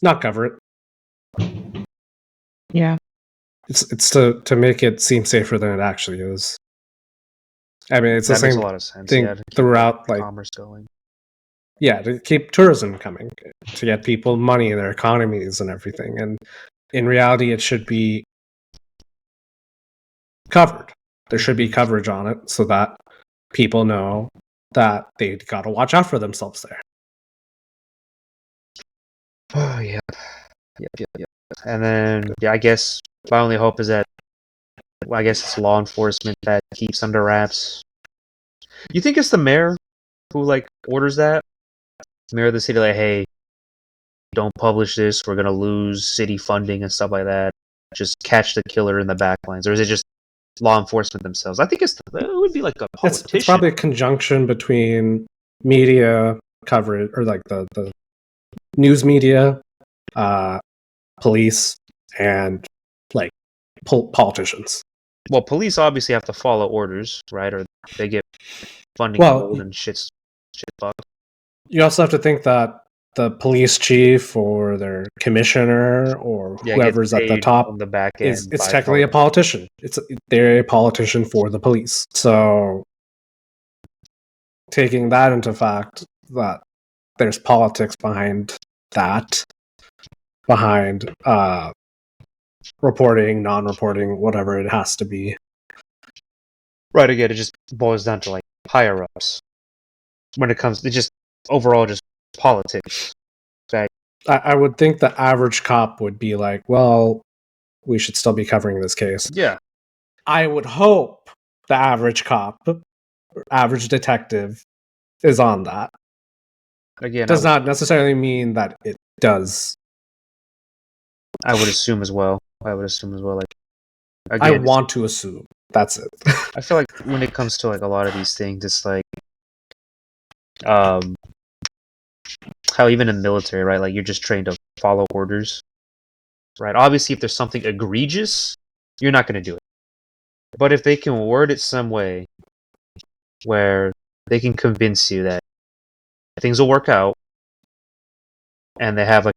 not cover it.
Yeah.
It's to make it seem safer than it actually is. I mean, it's the same
makes a lot of sense.
thing throughout, like
commerce going.
Yeah, to keep tourism coming, to get people money in their economies and everything. And in reality, it should be covered. There should be coverage on it so that people know that they got to watch out for themselves there.
Oh, yeah. Yep. And then, yeah, I guess my only hope is that, well, I guess it's law enforcement that keeps under wraps. You think it's the mayor who, like, orders that? Mayor of the city, like, hey, don't publish this, we're gonna lose city funding and stuff like that. Just catch the killer in the backlines. Or is it just law enforcement themselves? I think it would be like a politician.
It's probably a conjunction between media coverage, or like the news media, police, and like politicians.
Well, police obviously have to follow orders, right? Or they get funding pulled and shit fucked.
You also have to think that the police chief or their commissioner or whoever's at the top
on the back end
it's technically a politician. They're a politician for the police. So taking that into fact, that there's politics behind that, behind reporting, non-reporting, whatever it has to be.
Right, again, it just boils down to like higher ups. When it comes to just overall just politics. Right?
I would think the average cop would be like, well, we should still be covering this case.
Yeah.
I would hope the average cop, average detective, is on that.
Again,
does not necessarily mean that it does.
I would assume as well. Like,
again, I want to assume. That's it.
I feel like when it comes to like a lot of these things, it's like, how even in the military, right? Like you're just trained to follow orders, right? Obviously, if there's something egregious, you're not going to do it. But if they can word it some way where they can convince you that things will work out, and they have a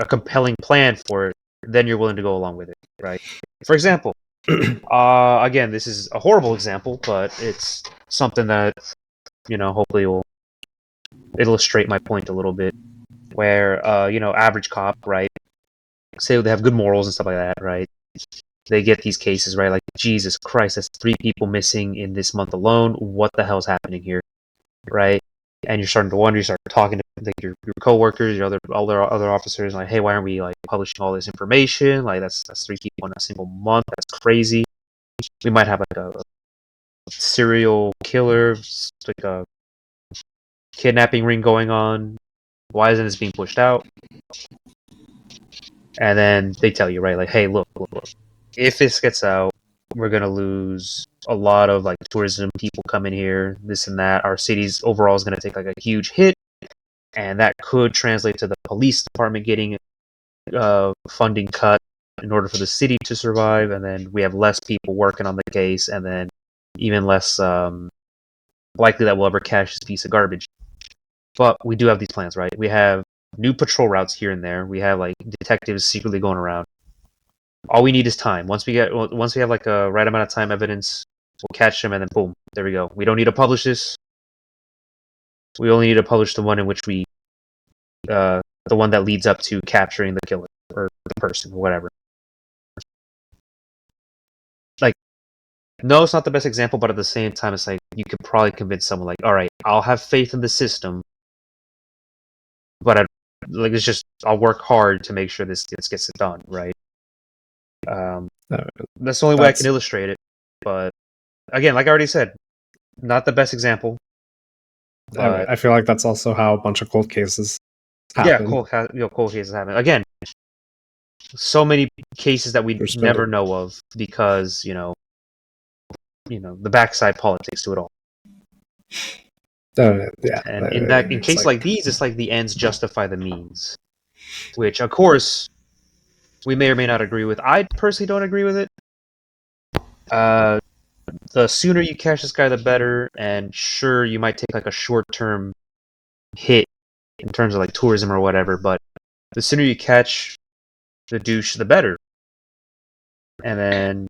compelling plan for it, then you're willing to go along with it, right? For example, again, this is a horrible example, but it's something that, hopefully will illustrate my point a little bit. Where, average cop, right? Say they have good morals and stuff like that, right? They get these cases, right? Like, Jesus Christ, that's 3 people missing in this month alone. What the hell's happening here, right? And you're starting to wonder. You start talking to like your coworkers, your other officers, like, hey, why aren't we like publishing all this information? Like, that's 3 people in a single month. That's crazy. We might have like a serial killer, like a kidnapping ring going on. Why isn't this being pushed out? And then they tell you, right, like, hey, look. If this gets out, we're going to lose a lot of, like, tourism people coming here, this and that. Our city's overall is going to take, like, a huge hit. And that could translate to the police department getting funding cut in order for the city to survive. And then we have less people working on the case. And then even less likely that we'll ever catch this piece of garbage. But we do have these plans, right? We have new patrol routes here and there. We have like detectives secretly going around. All we need is time. Once we have like a right amount of time evidence, we'll catch them, and then boom, there we go. We don't need to publish this. We only need to publish the one in which we, the one that leads up to capturing the killer or the person or whatever. Like, no, it's not the best example, but at the same time, it's like you could probably convince someone, like, all right, I'll have faith in the system, but I'll work hard to make sure this gets it done, right? That's the only way I can illustrate it. But again, like I already said, not the best example.
I feel like that's also how a bunch of cold cases happen.
Yeah, cold cases happen. Again, so many cases that we never know of because the backside politics to it all.
Yeah,
and in cases like these, it's like the ends justify the means, which of course we may or may not agree with. I personally don't agree with it. The sooner you catch this guy, the better. And sure, you might take like a short-term hit in terms of like tourism or whatever, but the sooner you catch the douche, the better. And then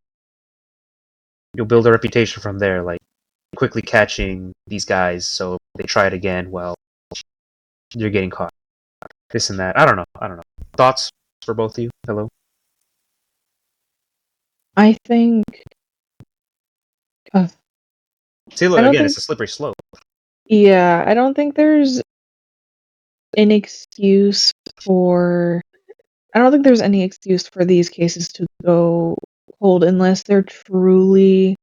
you'll build a reputation from there, like quickly catching these guys, so if they try it again, well, you're getting caught. This and that. I don't know. Thoughts for both of you? Hello?
I think.
See, look,
I don't
again,
think.
it's a slippery slope.
Yeah, I don't think there's an excuse for. I don't think there's any excuse for these cases to go cold unless they're truly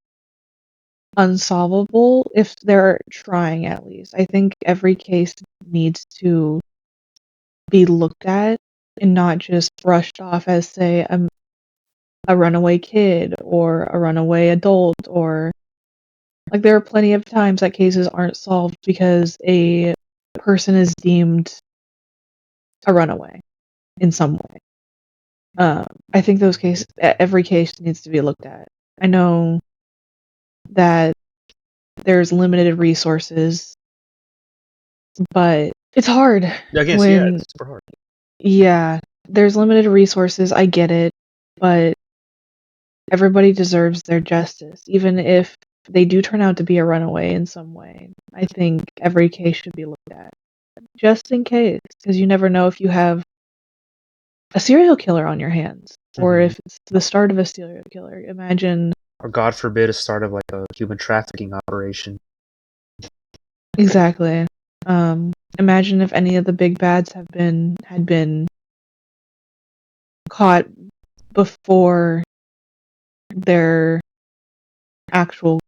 unsolvable. If they're trying, at least, I think every case needs to be looked at and not just brushed off as, say, a runaway kid or a runaway adult, or like there are plenty of times that cases aren't solved because a person is deemed a runaway in some way. I think every case needs to be looked at. I know that there's limited resources, but it's hard when,
It's super hard.
yeah, there's limited resources. I get it, but everybody deserves their justice, even if they do turn out to be a runaway in some way. I think every case should be looked at, just in case, because you never know if you have a serial killer on your hands, or if it's the start of a serial killer. Imagine,
or God forbid, a start of like a human trafficking operation.
exactly. Imagine if any of the big bads had been caught before their actual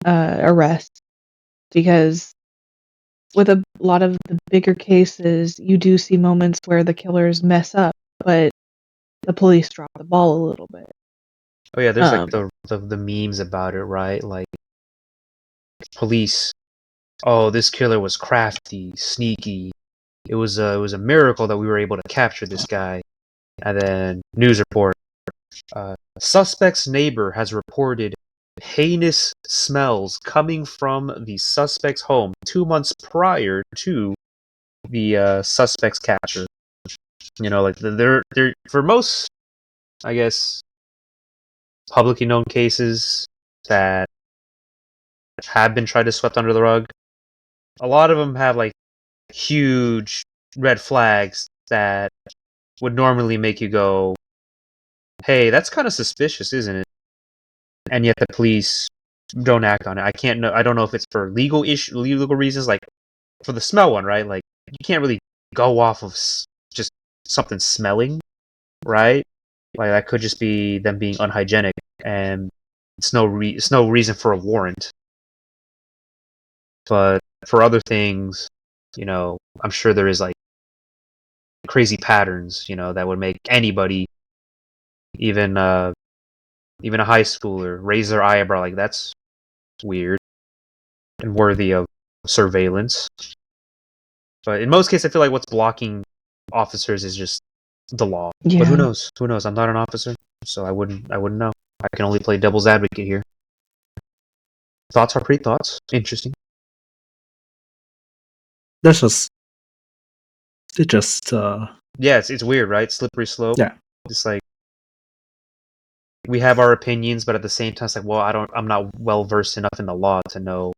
arrest, because with a lot of the bigger cases, you do see moments where the killers mess up, but the police drop the ball a little bit.
Oh yeah, there's like the memes about it, right? Like police. Oh, this killer was crafty, sneaky. It was a miracle that we were able to capture this guy. And then news report: suspect's neighbor has reported heinous smells coming from the suspect's home 2 months prior to the suspect's capture. You know, like they're for most, I guess, publicly known cases that have been tried to swept under the rug. A lot of them have like huge red flags that would normally make you go, "Hey, that's kind of suspicious, isn't it?" And yet the police don't act on it. I don't know if it's for legal reasons, like for the smell one, right? Like you can't really go off of just something smelling, right? Like that could just be them being unhygienic, and it's no reason for a warrant. But for other things, you know, I'm sure there is like crazy patterns, you know, that would make anybody, even a high schooler, raise their eyebrow like that's weird and worthy of surveillance. But in most cases, I feel like what's blocking officers is just the law.
Yeah.
But who knows? Who knows? I'm not an officer, so I wouldn't know. I can only play devil's advocate here. Thoughts, Harpreet? Thoughts? Interesting.
That's just
yeah, it's weird, right? Slippery slope.
Yeah.
It's like we have our opinions, but at the same time, it's like, well, I'm not well versed enough in the law to know,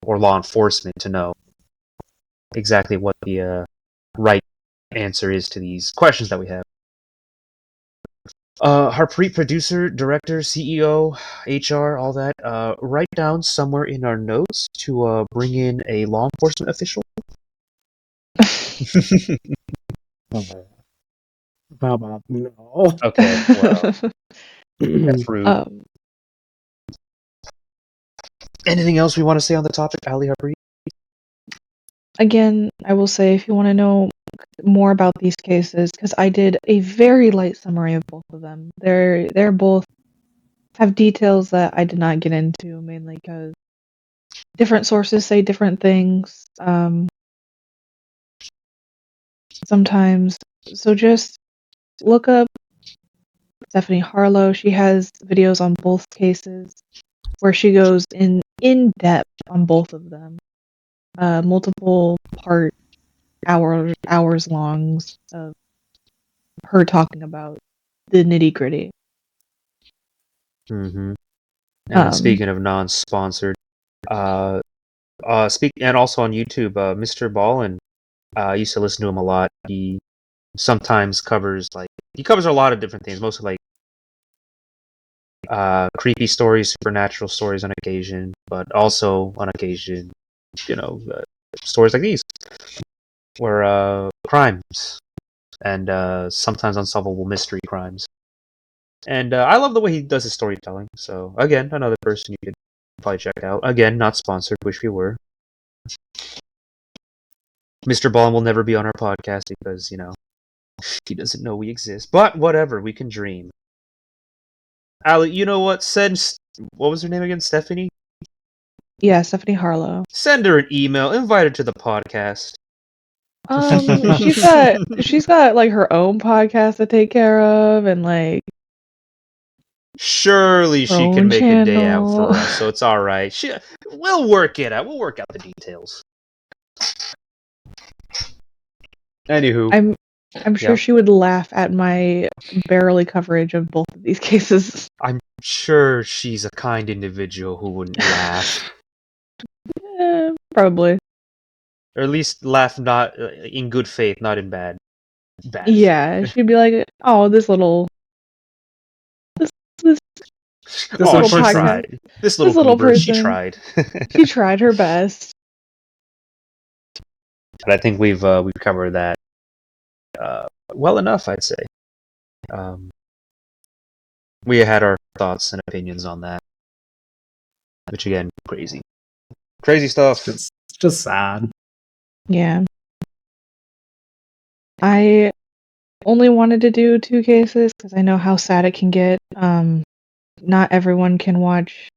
or law enforcement to know exactly what the right answer is to these questions that we have. Harpreet, producer, director, CEO, HR, all that. Write down somewhere in our notes to bring in a law enforcement official.
No.
Okay, well, that's rude. Anything else we want to say on the topic, Ali Harpreet?
Again, I will say, if you want to know more about these cases, because I did a very light summary of both of them. They're both have details that I did not get into, mainly because different sources say different things. Sometimes, so just look up Stephanie Harlow. She has videos on both cases where she goes in depth on both of them. Multiple hours longs of her talking about the nitty gritty.
Mm-hmm. And speaking of non-sponsored, and also on YouTube, Mr. Ballin I used to listen to him a lot. He sometimes covers a lot of different things, mostly creepy stories, supernatural stories on occasion, but also on occasion, stories like these, where crimes and sometimes unsolvable mystery crimes. And I love the way he does his storytelling. So again, another person you could probably check out. Again, not sponsored. Wish we were. Mr. Ballin will never be on our podcast because he doesn't know we exist. But whatever, we can dream. Ali, you know what? What was her name again? Stephanie?
Yeah, Stephanie Harlow.
Send her an email. Invite her to the podcast.
She's got like her own podcast to take care of, and like
surely she can make a day out for us, so it's all right. We'll work it out. We'll work out the details. Anywho,
I'm sure she would laugh at my barely coverage of both of these cases.
I'm sure she's a kind individual who wouldn't laugh.
Probably.
Or at least laugh not in good faith, not in bad.
Yeah, she'd be like, "Oh, this little
tried. This little person, she tried.
She tried her best."
But I think we've covered that well enough, I'd say. We had our thoughts and opinions on that, which again, crazy stuff.
It's just sad.
Yeah. I only wanted to do 2 cases because I know how sad it can get. Not everyone can watch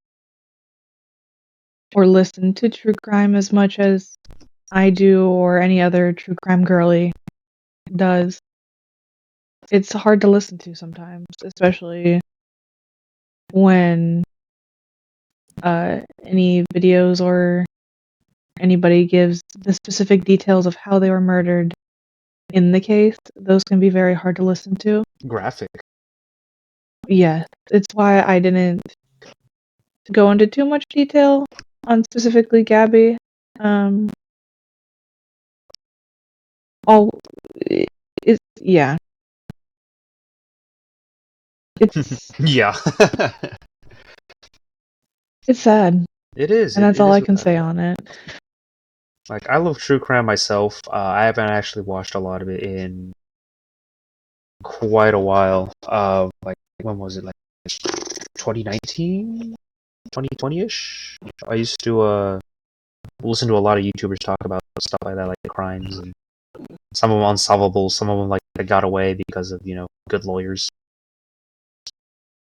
or listen to true crime as much as I do or any other true crime girly does. It's hard to listen to sometimes, especially when any videos or anybody gives the specific details of how they were murdered in the case. Those can be very hard to listen to.
Graphic.
Yeah, it's why I didn't go into too much detail on specifically Gabby. Yeah. It's
yeah.
It's sad.
It is,
and that's all I can say on it.
Like, I love true crime myself. I haven't actually watched a lot of it in quite a while. Like, when was it? Like 2019, 2020ish. I used to listen to a lot of YouTubers talk about stuff like that, like crimes, and some of them unsolvable, some of them like they got away because of good lawyers.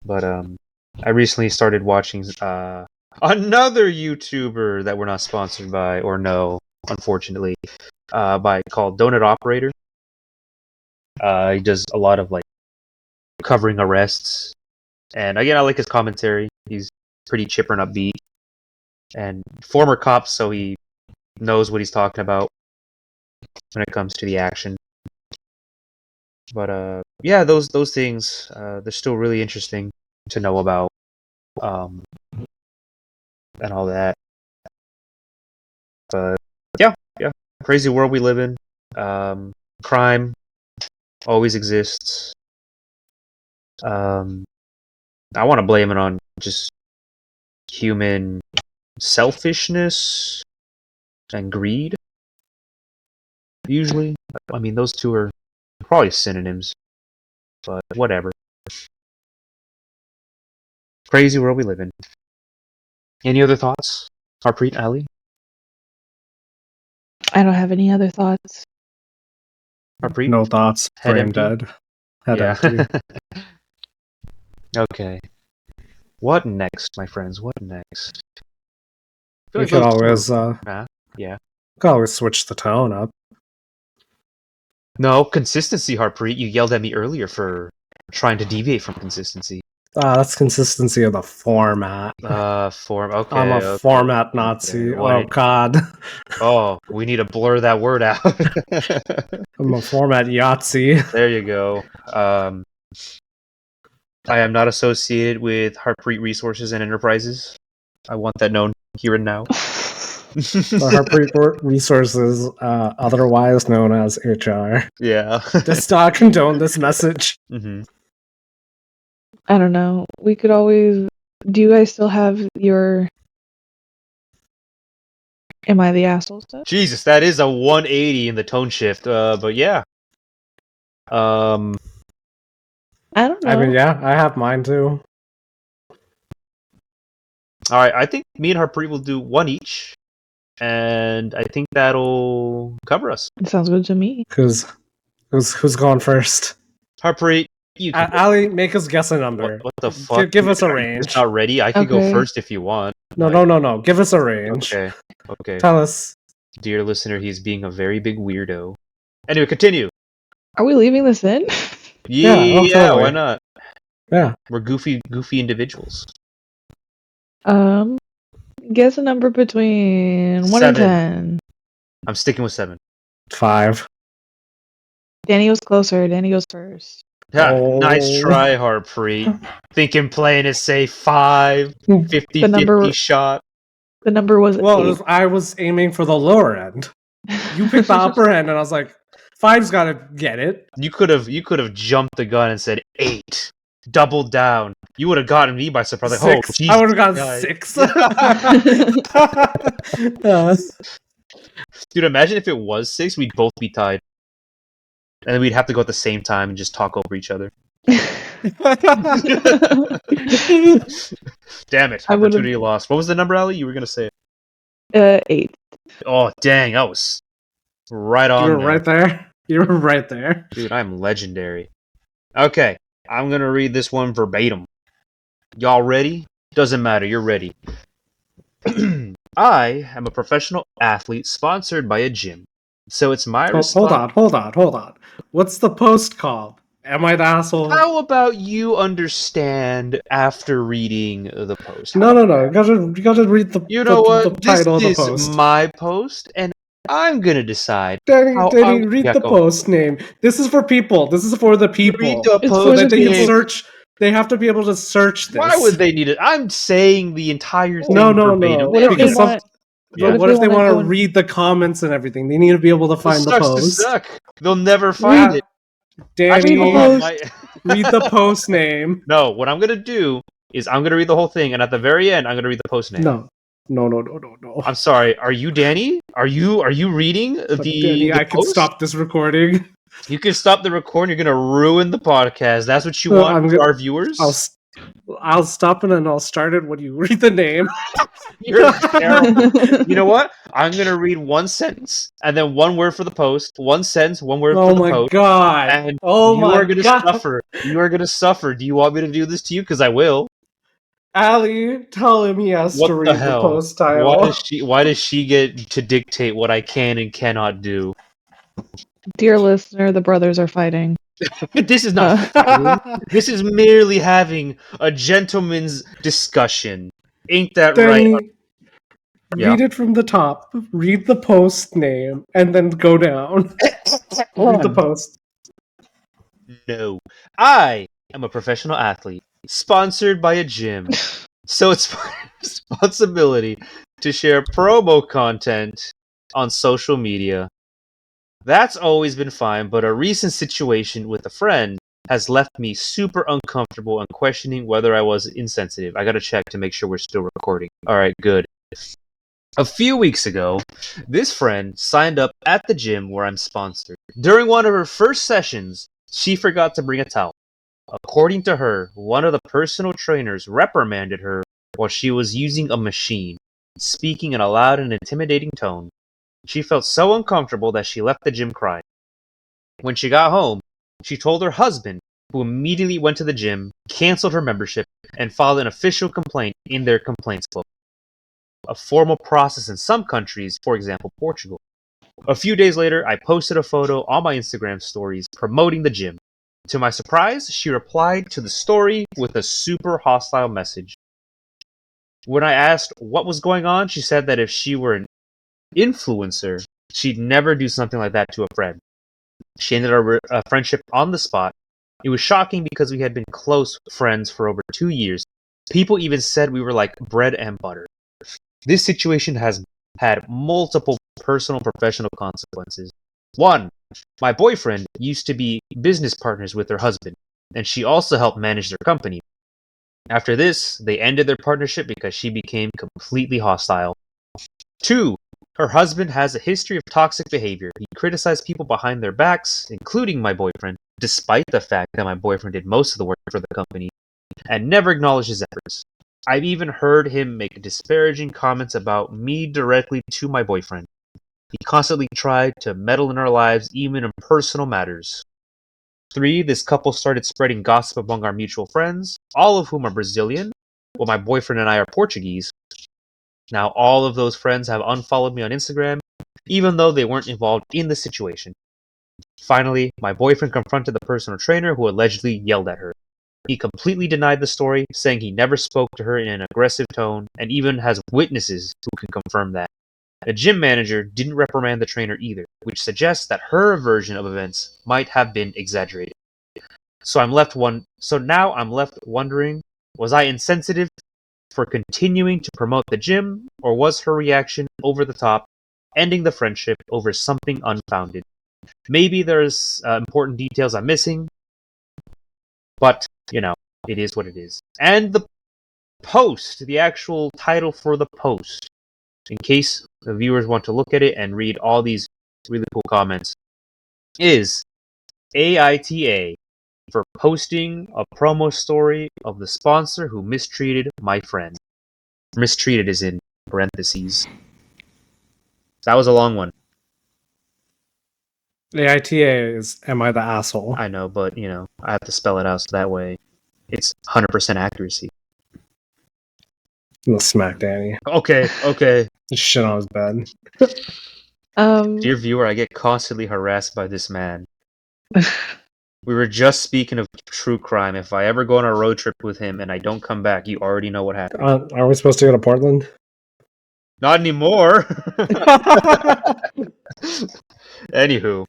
But I recently started watching another YouTuber that we're not sponsored by, or no, unfortunately, called Donut Operator. He does a lot of like covering arrests, and again, I like his commentary. He's pretty chipper and upbeat, and former cop, so he knows what he's talking about when it comes to the action. But yeah, those things, they're still really interesting to know about, and all that. But yeah, crazy world we live in. Crime always exists. I want to blame it on just human selfishness and greed. Usually, I mean, those two are probably synonyms, but whatever. Crazy world we live in. Any other thoughts, Harpreet, Ali?
I don't have any other thoughts.
Harpreet?
No thoughts.
Head
Brain
empty?
dead. Head empty.
Okay. What next, my friends? What next?
We could always
yeah.
Could always switch the tone up.
No, consistency, Harpreet. You yelled at me earlier for trying to deviate from consistency.
That's consistency of the format.
Okay.
I'm a format Nazi.
Okay.
Oh God.
Oh, we need to blur that word out.
I'm a format Yahtzee.
There you go. I am not associated with Harpreet Resources and Enterprises. I want that known here and now.
The Heartbreak Resources, otherwise known as HR,
Yeah.
does not condone this message.
Mm-hmm.
I don't know. We could always. Do you guys still have your "Am I the asshole" stuff?
Jesus, that is a 180 in the tone shift. But yeah.
I don't know.
I mean, yeah, I have mine too.
All right, I think me and Harpreet will do one each, and I think that'll cover us.
It sounds good to me.
Who's going first?
Harpreet, you can
Ali, make us guess a number.
What the fuck?
Give us a
You're
range.
just not ready? I could go
Okay.
first if you want.
No. Give us a range.
Okay.
Tell us.
Dear listener, he's being a very big weirdo. Anyway, continue.
Are we leaving this in?
Yeah,
totally.
Why not?
Yeah.
We're goofy individuals.
Guess a number between 1 and
7.
10.
I'm sticking with 7.
5.
Danny was closer. Danny goes first.
Nice try, Harpreet. Thinking playing it safe 5, 50-50 shot.
The number was 8.
I was aiming for the lower end. You picked the upper end, and I was like, 5's gotta get it.
You could have jumped the gun and said 8. Doubled down. You would have gotten me by surprise. Like,
6.
oh, Jesus,
I would have gotten 6.
Dude, imagine if it was 6, we'd both be tied. And then we'd have to go at the same time and just talk over each other. Damn it. Opportunity lost. What was the number, Ali? You were going to say
8.
Oh, dang. That was right on.
You were right there. You were right there.
Dude, I'm legendary. Okay. I'm going to read this one verbatim. Y'all ready? Doesn't matter. You're ready. I am a professional athlete sponsored by a gym. So it's my responsibility.
Hold on. What's the post called? Am I the asshole?
How about you understand after reading the post?
No. You gotta read the the title of the post.
This is my post, and I'm gonna decide.
Danny, read the post name. This is for people. This is for the people.
Read the post
so that they can search. They have to be able to search this.
Why would they need it? I'm saying the entire thing.
No.
What if they want?
What if they want to read the comments and everything? They need to be able to find the post.
They'll never find it.
Danny, read the post name.
No, what I'm gonna do is I'm gonna read the whole thing, and at the very end, I'm gonna read the post name.
No.
I'm sorry. Are you Danny? Are you reading
Danny, I can stop this recording.
You can stop the recording. You're gonna ruin the podcast. That's what you want for our viewers.
I'll stop it and I'll start it when you read the name.
You're terrible. You know what? I'm gonna read one sentence and then one word for the post. One sentence, one word for the post.
Oh my god!
And you are gonna suffer. You are gonna suffer. Do you want me to do this to you? Because I will.
Ali, tell him he has to read the post title.
Why does she get to dictate what I can and cannot do?
Dear listener, the brothers are fighting.
This is not fighting. This is merely having a gentleman's discussion. Ain't that
Danny,
right?
Read it from the top. Read the post name, and then go down. Read the post.
No. I am a professional athlete, sponsored by a gym. So it's my responsibility to share promo content on social media. That's always been fine, but a recent situation with a friend has left me super uncomfortable and questioning whether I was insensitive. I gotta check to make sure we're still recording. Alright, good. A few weeks ago, this friend signed up at the gym where I'm sponsored. During one of her first sessions, she forgot to bring a towel. According to her, one of the personal trainers reprimanded her while she was using a machine, speaking in a loud and intimidating tone. She felt so uncomfortable that she left the gym crying. When she got home, she told her husband, who immediately went to the gym, canceled her membership, and filed an official complaint in their complaints book. A formal process in some countries, for example, Portugal. A few days later, I posted a photo on my Instagram stories promoting the gym. To my surprise, she replied to the story with a super hostile message. When I asked what was going on, she said that if she were an influencer, she'd never do something like that to a friend. She ended our friendship on the spot. It was shocking because we had been close friends for over 2 years. People even said we were like bread and butter. This situation has had multiple personal and professional consequences. 1. My boyfriend used to be business partners with her husband, and she also helped manage their company. After this, they ended their partnership because she became completely hostile. 2. Her husband has a history of toxic behavior. He criticized people behind their backs, including my boyfriend, despite the fact that my boyfriend did most of the work for the company, and never acknowledged his efforts. I've even heard him make disparaging comments about me directly to my boyfriend. He constantly tried to meddle in our lives, even in personal matters. 3. This couple started spreading gossip among our mutual friends, all of whom are Brazilian, while my boyfriend and I are Portuguese. Now all of those friends have unfollowed me on Instagram, even though they weren't involved in the situation. Finally, my boyfriend confronted the personal trainer who allegedly yelled at her. He completely denied the story, saying he never spoke to her in an aggressive tone, and even has witnesses who can confirm that. The gym manager didn't reprimand the trainer either, which suggests that her version of events might have been exaggerated. So now I'm left wondering, was I insensitive for continuing to promote the gym, or was her reaction over the top, ending the friendship over something unfounded? Maybe there's important details I'm missing, but, it is what it is. And the actual title for the post, in case the viewers want to look at it and read all these really cool comments, is AITAH for posting a promo story of the sponsor who mistreated my friend. Mistreated is in parentheses. That was a long one.
The AITAH is Am I the Asshole?
I know, but, I have to spell it out so that way it's 100% accuracy.
I'm gonna smack Danny.
Okay.
Just shit on his bed.
Dear viewer, I get constantly harassed by this man. We were just speaking of true crime. If I ever go on a road trip with him and I don't come back, you already know what happened.
Are we supposed to go to Portland?
Not anymore! Anywho,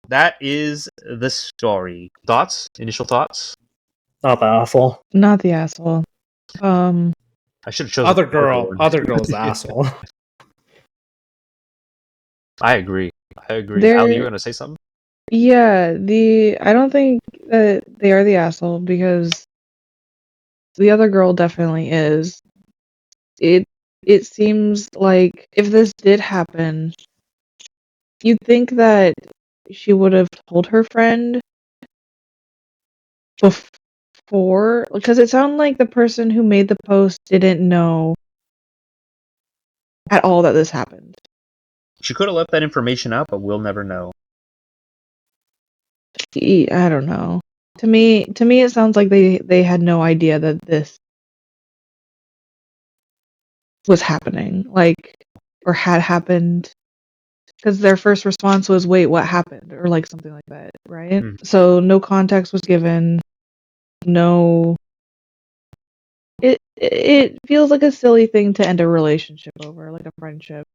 that is the story. Thoughts? Initial thoughts?
Not the asshole.
Not the asshole.
I should have chosen
Other girl's asshole.
I agree.
There-
Ali, you were gonna say something?
Yeah, I don't think that they are the asshole because the other girl definitely is. It seems like if this did happen, you'd think that she would have told her friend before, because it sounded like the person who made the post didn't know at all that this happened.
She could have left that information out, but we'll never know.
I don't know. To me, it sounds like they had no idea that this was happening, or had happened, because their first response was, "Wait, what happened?" or something like that, right? So no context was given. No, it feels like a silly thing to end a relationship over, like a friendship.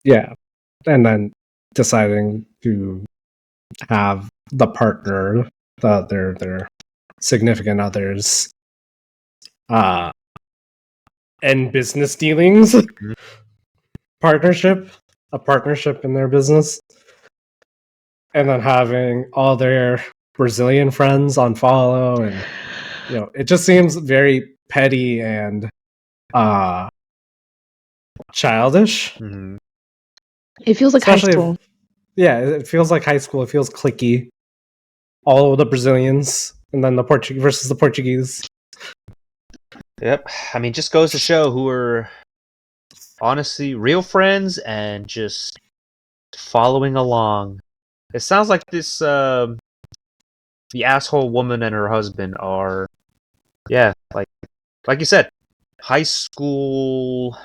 Yeah, and then deciding to have the partner, their significant others, end business dealings, a partnership in their business, and then having all their Brazilian friends unfollow, and it just seems very petty and childish.
Mm-hmm.
It feels like
Especially
high school.
It feels like high school. It feels cliquey. All of the Brazilians, and then the Portuguese versus the Portuguese.
Yep. I mean, just goes to show who are honestly real friends and just following along. It sounds like this, the asshole woman and her husband are, like you said, high school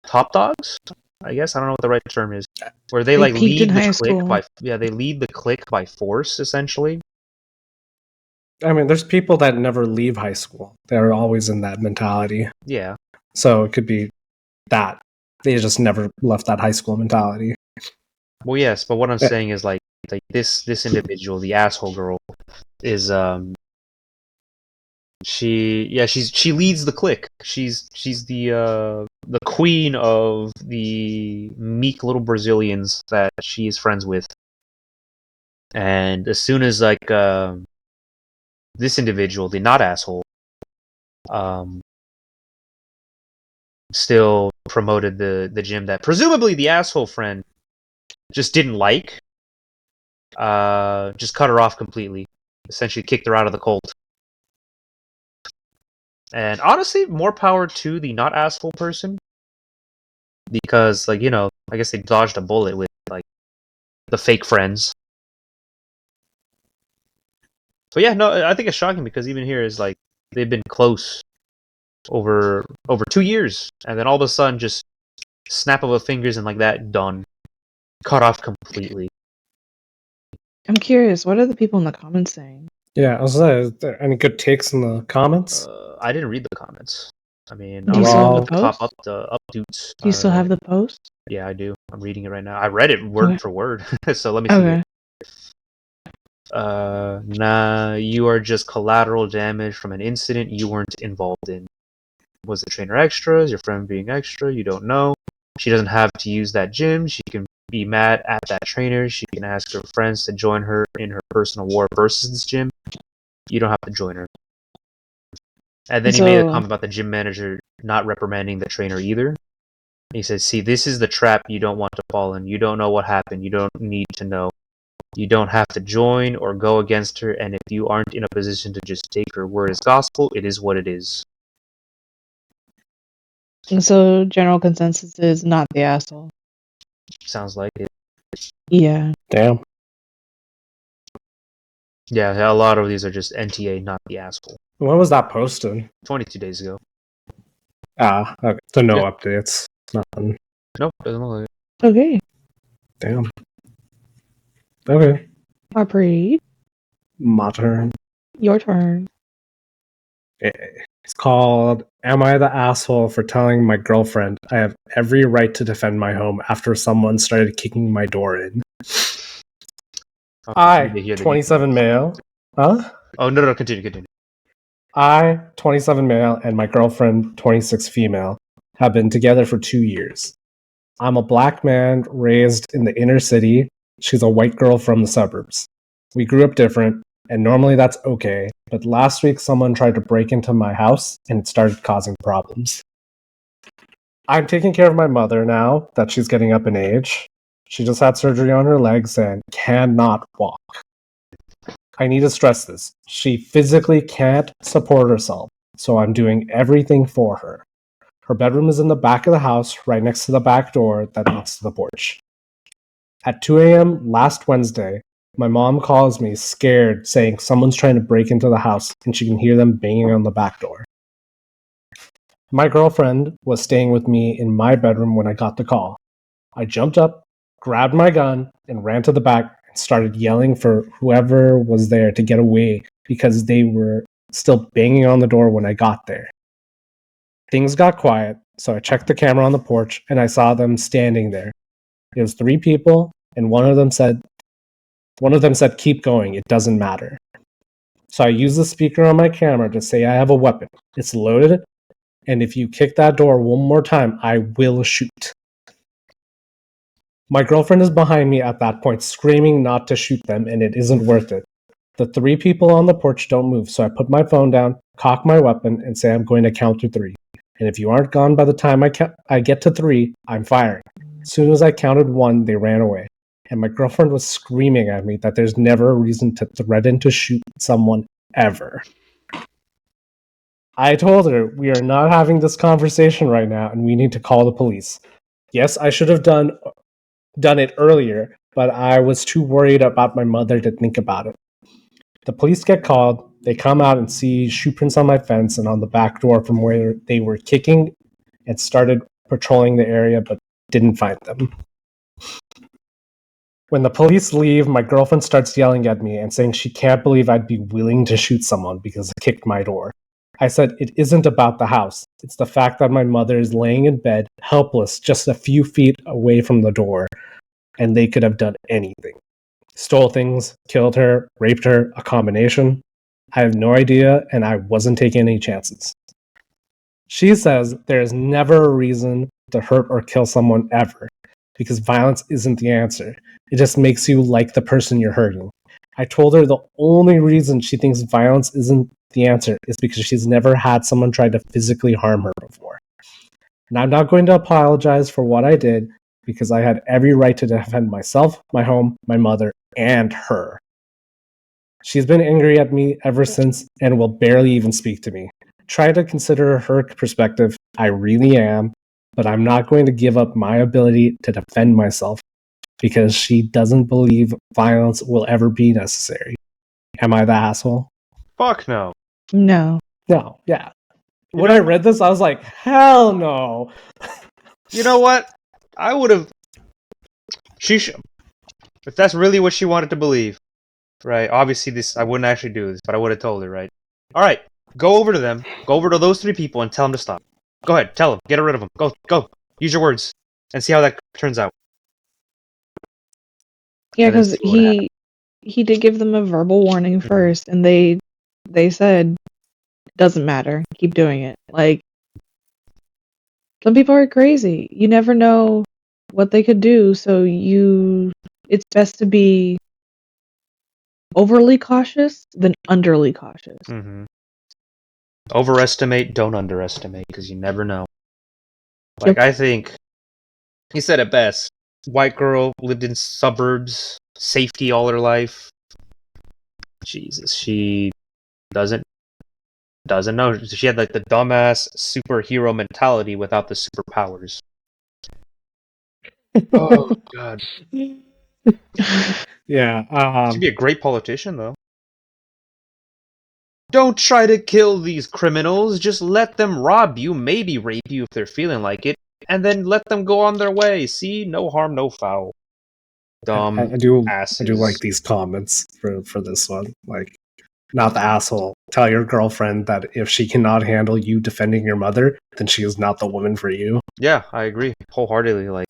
top dogs? I guess I don't know what the right term is. Where they
They peaked in
lead the
high
clique
school.
they lead the clique by force, essentially.
I mean, there's people that never leave high school. They're always in that mentality.
Yeah.
So it could be that they just never left that high school mentality.
Well, yes, but what I'm saying is like this individual, the asshole girl, is She leads the clique. She's the queen of the meek little Brazilians that she is friends with. And as soon as this individual, the not asshole, still promoted the gym that presumably the asshole friend just didn't like, just cut her off completely. Essentially kicked her out of the cult. And honestly, more power to the not asshole person. Because, I guess they dodged a bullet with, the fake friends. But yeah, no, I think it's shocking because even here is, they've been close over 2 years. And then all of a sudden, just snap of a fingers and like that, done. Cut off completely.
I'm curious, what are the people in the comments saying?
Yeah, I was saying, is there any good takes in the comments?
I didn't read the comments. I mean,
Do you still have the
top
post?
updates.
Do you still have the post?
Yeah, I do. I'm reading it right now. I read it word for word, so let me see.
Okay.
Nah, you are just collateral damage from an incident you weren't involved in. Was the trainer extra? Is your friend being extra? You don't know. She doesn't have to use that gym. She can be mad at that trainer. She can ask her friends to join her in her personal war versus this gym. You don't have to join her. And then he made a comment about the gym manager not reprimanding the trainer either. He said, see, this is the trap you don't want to fall in. You don't know what happened. You don't need to know. You don't have to join or go against her, and if you aren't in a position to just take her word as gospel, it is what it is.
And so general consensus is not the asshole.
Sounds like it.
Yeah.
Damn.
Yeah, a lot of these are just NTA, not the asshole.
When was that posted?
22 days ago.
Ah, okay. So no updates. Nothing.
Nope, doesn't look like
it. Okay.
Damn. Okay.
Harpreet.
My turn.
Your turn.
It's called Am I the Asshole for Telling My Girlfriend I Have Every Right to Defend My Home After Someone Started Kicking My Door In? I, 27 male. Huh?
Oh, no, continue.
I, 27 male, and my girlfriend, 26 female, have been together for 2 years. I'm a black man raised in the inner city. She's a white girl from the suburbs. We grew up different, and normally that's okay, but last week someone tried to break into my house, and it started causing problems. I'm taking care of my mother now that she's getting up in age. She just had surgery on her legs and cannot walk. I need to stress this. She physically can't support herself, so I'm doing everything for her. Her bedroom is in the back of the house, right next to the back door that leads to the porch. At 2 a.m. last Wednesday, my mom calls me scared, saying someone's trying to break into the house and she can hear them banging on the back door. My girlfriend was staying with me in my bedroom when I got the call. I jumped up, grabbed my gun, and ran to the back and started yelling for whoever was there to get away because they were still banging on the door when I got there. Things got quiet, so I checked the camera on the porch and I saw them standing there. It was 3 people, and one of them said, keep going, it doesn't matter. So I used the speaker on my camera to say I have a weapon. It's loaded, and if you kick that door one more time, I will shoot. My girlfriend is behind me at that point, screaming not to shoot them, and it isn't worth it. The 3 people on the porch don't move, so I put my phone down, cock my weapon, and say I'm going to count to 3. And if you aren't gone by the time I get to 3, I'm firing. As soon as I counted 1, they ran away. And my girlfriend was screaming at me that there's never a reason to threaten to shoot someone ever. I told her we are not having this conversation right now and we need to call the police. Yes, I should have done it earlier, but I was too worried about my mother to think about it. The police get called. They come out and see shoe prints on my fence and on the back door from where they were kicking and started patrolling the area but didn't find them. When the police leave, my girlfriend starts yelling at me and saying she can't believe I'd be willing to shoot someone because I kicked my door. I said it isn't about the house. It's the fact that my mother is laying in bed, helpless, just a few feet away from the door, and they could have done anything. Stole things, killed her, raped her, a combination. I have no idea, and I wasn't taking any chances. She says there is never a reason to hurt or kill someone ever, because violence isn't the answer. It just makes you like the person you're hurting. I told her the only reason she thinks violence isn't the answer is because she's never had someone try to physically harm her before. And I'm not going to apologize for what I did, because I had every right to defend myself, my home, my mother, and her. She's been angry at me ever since and will barely even speak to me. Try to consider her perspective. I really am, but I'm not going to give up my ability to defend myself because she doesn't believe violence will ever be necessary. Am I the asshole?
Fuck no.
No.
No, yeah. When I read this, I was like, hell no.
You know what? I would have... If that's really what she wanted to believe, right? Obviously, I wouldn't actually do this, but I would have told her, right? All right, go over to them. Go over to those 3 people and tell them to stop. Go ahead, tell them. Get rid of them. Go. Use your words and see how that turns out.
Yeah, because he did give them a verbal warning first, and they said, doesn't matter, keep doing it. Like, some people are crazy. You never know what they could do, so it's best to be overly cautious than underly cautious.
Mm-hmm. Overestimate, don't underestimate, because you never know. Like, yep. I think he said it best. White girl, lived in suburbs, safety all her life. Jesus, she doesn't know. She had like the dumbass superhero mentality without the superpowers. Oh god.
Yeah.
She'd be a great politician, though. Don't try to kill these criminals. Just let them rob you, maybe rape you if they're feeling like it, and then let them go on their way. See, no harm, no foul. Dumb asses.
I do like these comments for this one. Like, not the asshole. Tell your girlfriend that if she cannot handle you defending your mother, then she is not the woman for you.
Yeah, I agree wholeheartedly. Like,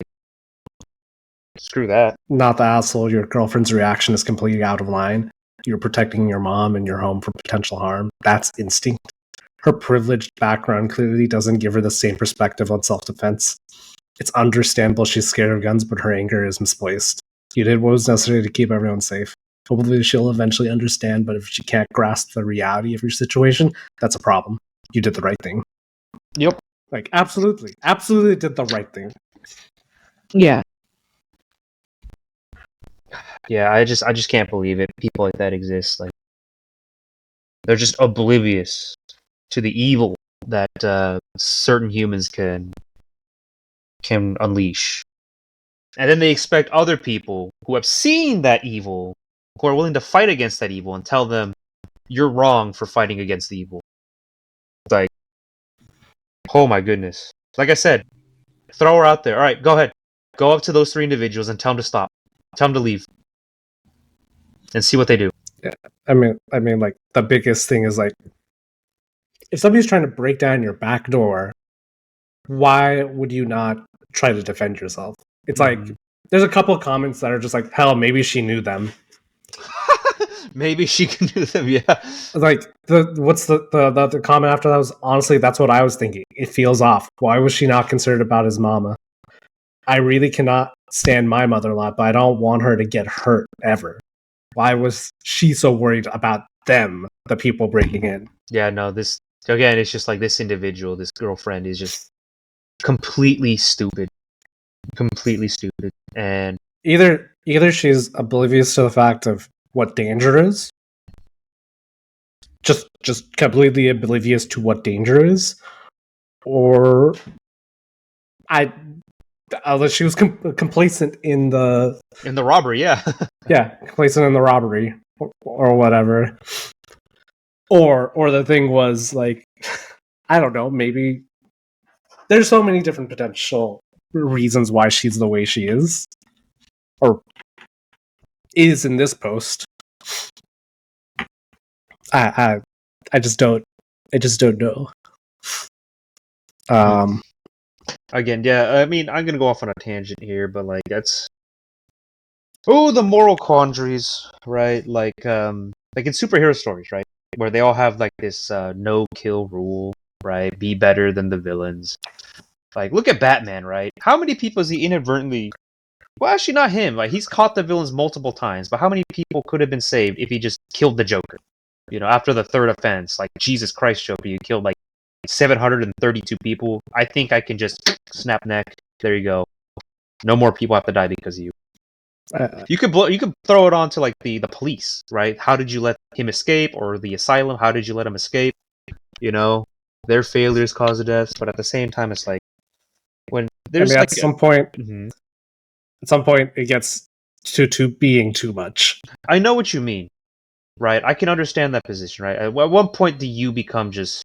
screw that.
Not the asshole. Your girlfriend's reaction is completely out of line. You're protecting your mom and your home from potential harm. That's instinct. Her privileged background clearly doesn't give her the same perspective on self-defense. It's understandable she's scared of guns, but her anger is misplaced. You did what was necessary to keep everyone safe. Hopefully she'll eventually understand, but if she can't grasp the reality of your situation, that's a problem. You did the right thing.
Yep.
Like, absolutely did the right thing.
Yeah.
Yeah, I just can't believe it. People like that exist. Like, they're just oblivious to the evil that certain humans can unleash. And then they expect other people who have seen that evil, who are willing to fight against that evil, and tell them, you're wrong for fighting against the evil. Like, oh my goodness. Like I said, throw her out there. All right, go ahead. Go up to those 3 individuals and tell them to stop. Tell them to leave. And see what they do.
Yeah, I mean, like, the biggest thing is, like, if somebody's trying to break down your back door, why would you not try to defend yourself? It's like, there's a couple of comments that are just like, hell, maybe she knew them.
Maybe she can do them, yeah.
Like, the comment after that was, honestly, that's what I was thinking. It feels off. Why was she not concerned about his mama? I really cannot stand my mother-in-law, but I don't want her to get hurt ever. Why was she so worried about them, the people breaking in?
Yeah, no, again, it's just like this individual, this girlfriend is just completely stupid. Completely stupid. And
either she's oblivious to the fact of what danger is, just completely oblivious to what danger is, or unless she was complacent in the
robbery, yeah.
Yeah, complacent in the robbery or whatever. Or the thing was, like, I don't know, maybe there's so many different potential reasons why she's the way she is, or is in this post. I just don't know.
Again, yeah, I mean, I'm gonna go off on a tangent here, but like that's the moral quandaries, right? Like in superhero stories, right? Where they all have like this no kill rule, right? Be better than the villains. Like, look at Batman, right? How many people has he inadvertently... Well, actually, not him. Like, he's caught the villains multiple times, but how many people could have been saved if he just killed the Joker? After the third offense, like, Jesus Christ, Joker, you killed, like, 732 people. I think I can just snap neck. There you go. No more people have to die because of you. You could throw it on to, like, the police, right? How did you let him escape? Or the asylum, how did you let him escape? Their failures cause the deaths, but at the same time, it's like, when there's
at some point, it gets to being too much.
I know what you mean, right? I can understand that position, right? At what point do you become just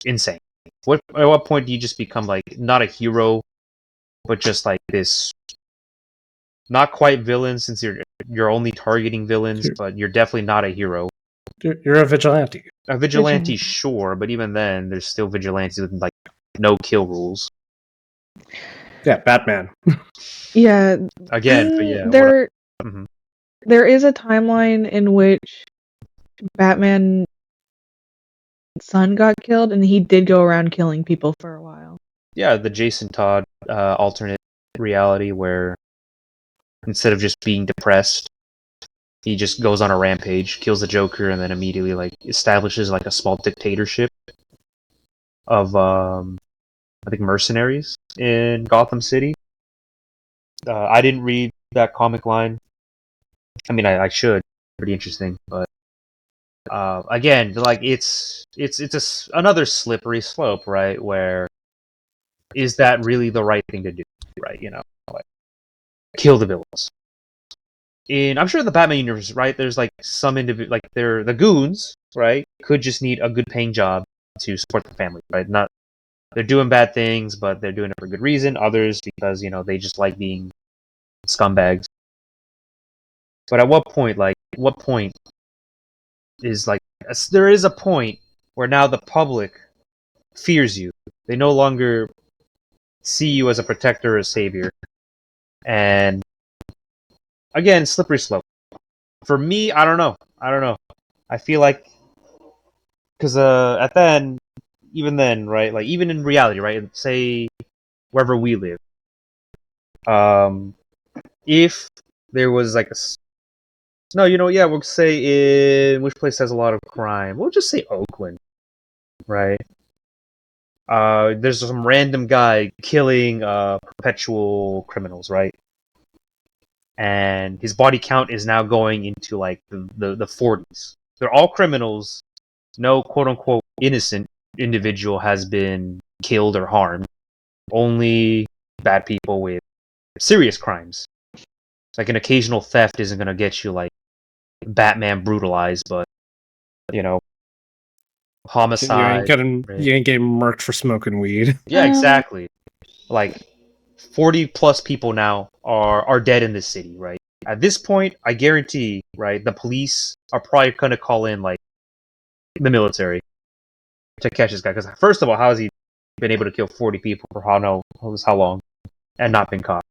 insane? At what point do you just become, like, not a hero, but just like this, not quite villain, since you're only targeting villains, but you're definitely not a hero.
You're a vigilante.
A vigilante, sure, but even then, there's still vigilantes with, like, no kill rules.
Yeah, Batman.
Yeah.
Again, but yeah.
There is a timeline in which Batman's son got killed, and he did go around killing people for a while.
Yeah, the Jason Todd alternate reality where instead of just being depressed, he just goes on a rampage, kills the Joker, and then immediately, like, establishes, like, a small dictatorship of I think mercenaries in Gotham City. I didn't read that comic line. I mean, I should. Pretty interesting, but again, like, it's another slippery slope, right? Where is that really the right thing to do, right? Like, kill the villains. I'm sure in the Batman universe, right? There's, like, some individual, like, they're the goons, right? Could just need a good paying job to support the family, right? Not they're doing bad things, but they're doing it for good reason. Others because they just like being scumbags. But at what point is, like, there is a point where now the public fears you. They no longer see you as a protector or a savior. And again, slippery slope. For me, I don't know. I feel like, because even then, right? Like, even in reality, right? Say wherever we live, if there was like we'll say in which place has a lot of crime. We'll just say Oakland, right? There's some random guy killing perpetual criminals, right? And his body count is now going into, like, the 40s. They're all criminals. No quote-unquote innocent individual has been killed or harmed. Only bad people with serious crimes. It's like an occasional theft isn't going to get you, like, Batman brutalized, but, homicide.
You ain't getting murked for smoking weed.
Yeah, exactly. Like, 40 plus people now are dead in this city, right? At this point, I guarantee, right, the police are probably going to call in, like, the military to catch this guy. Because first of all, how has he been able to kill 40 people for how long and not been caught?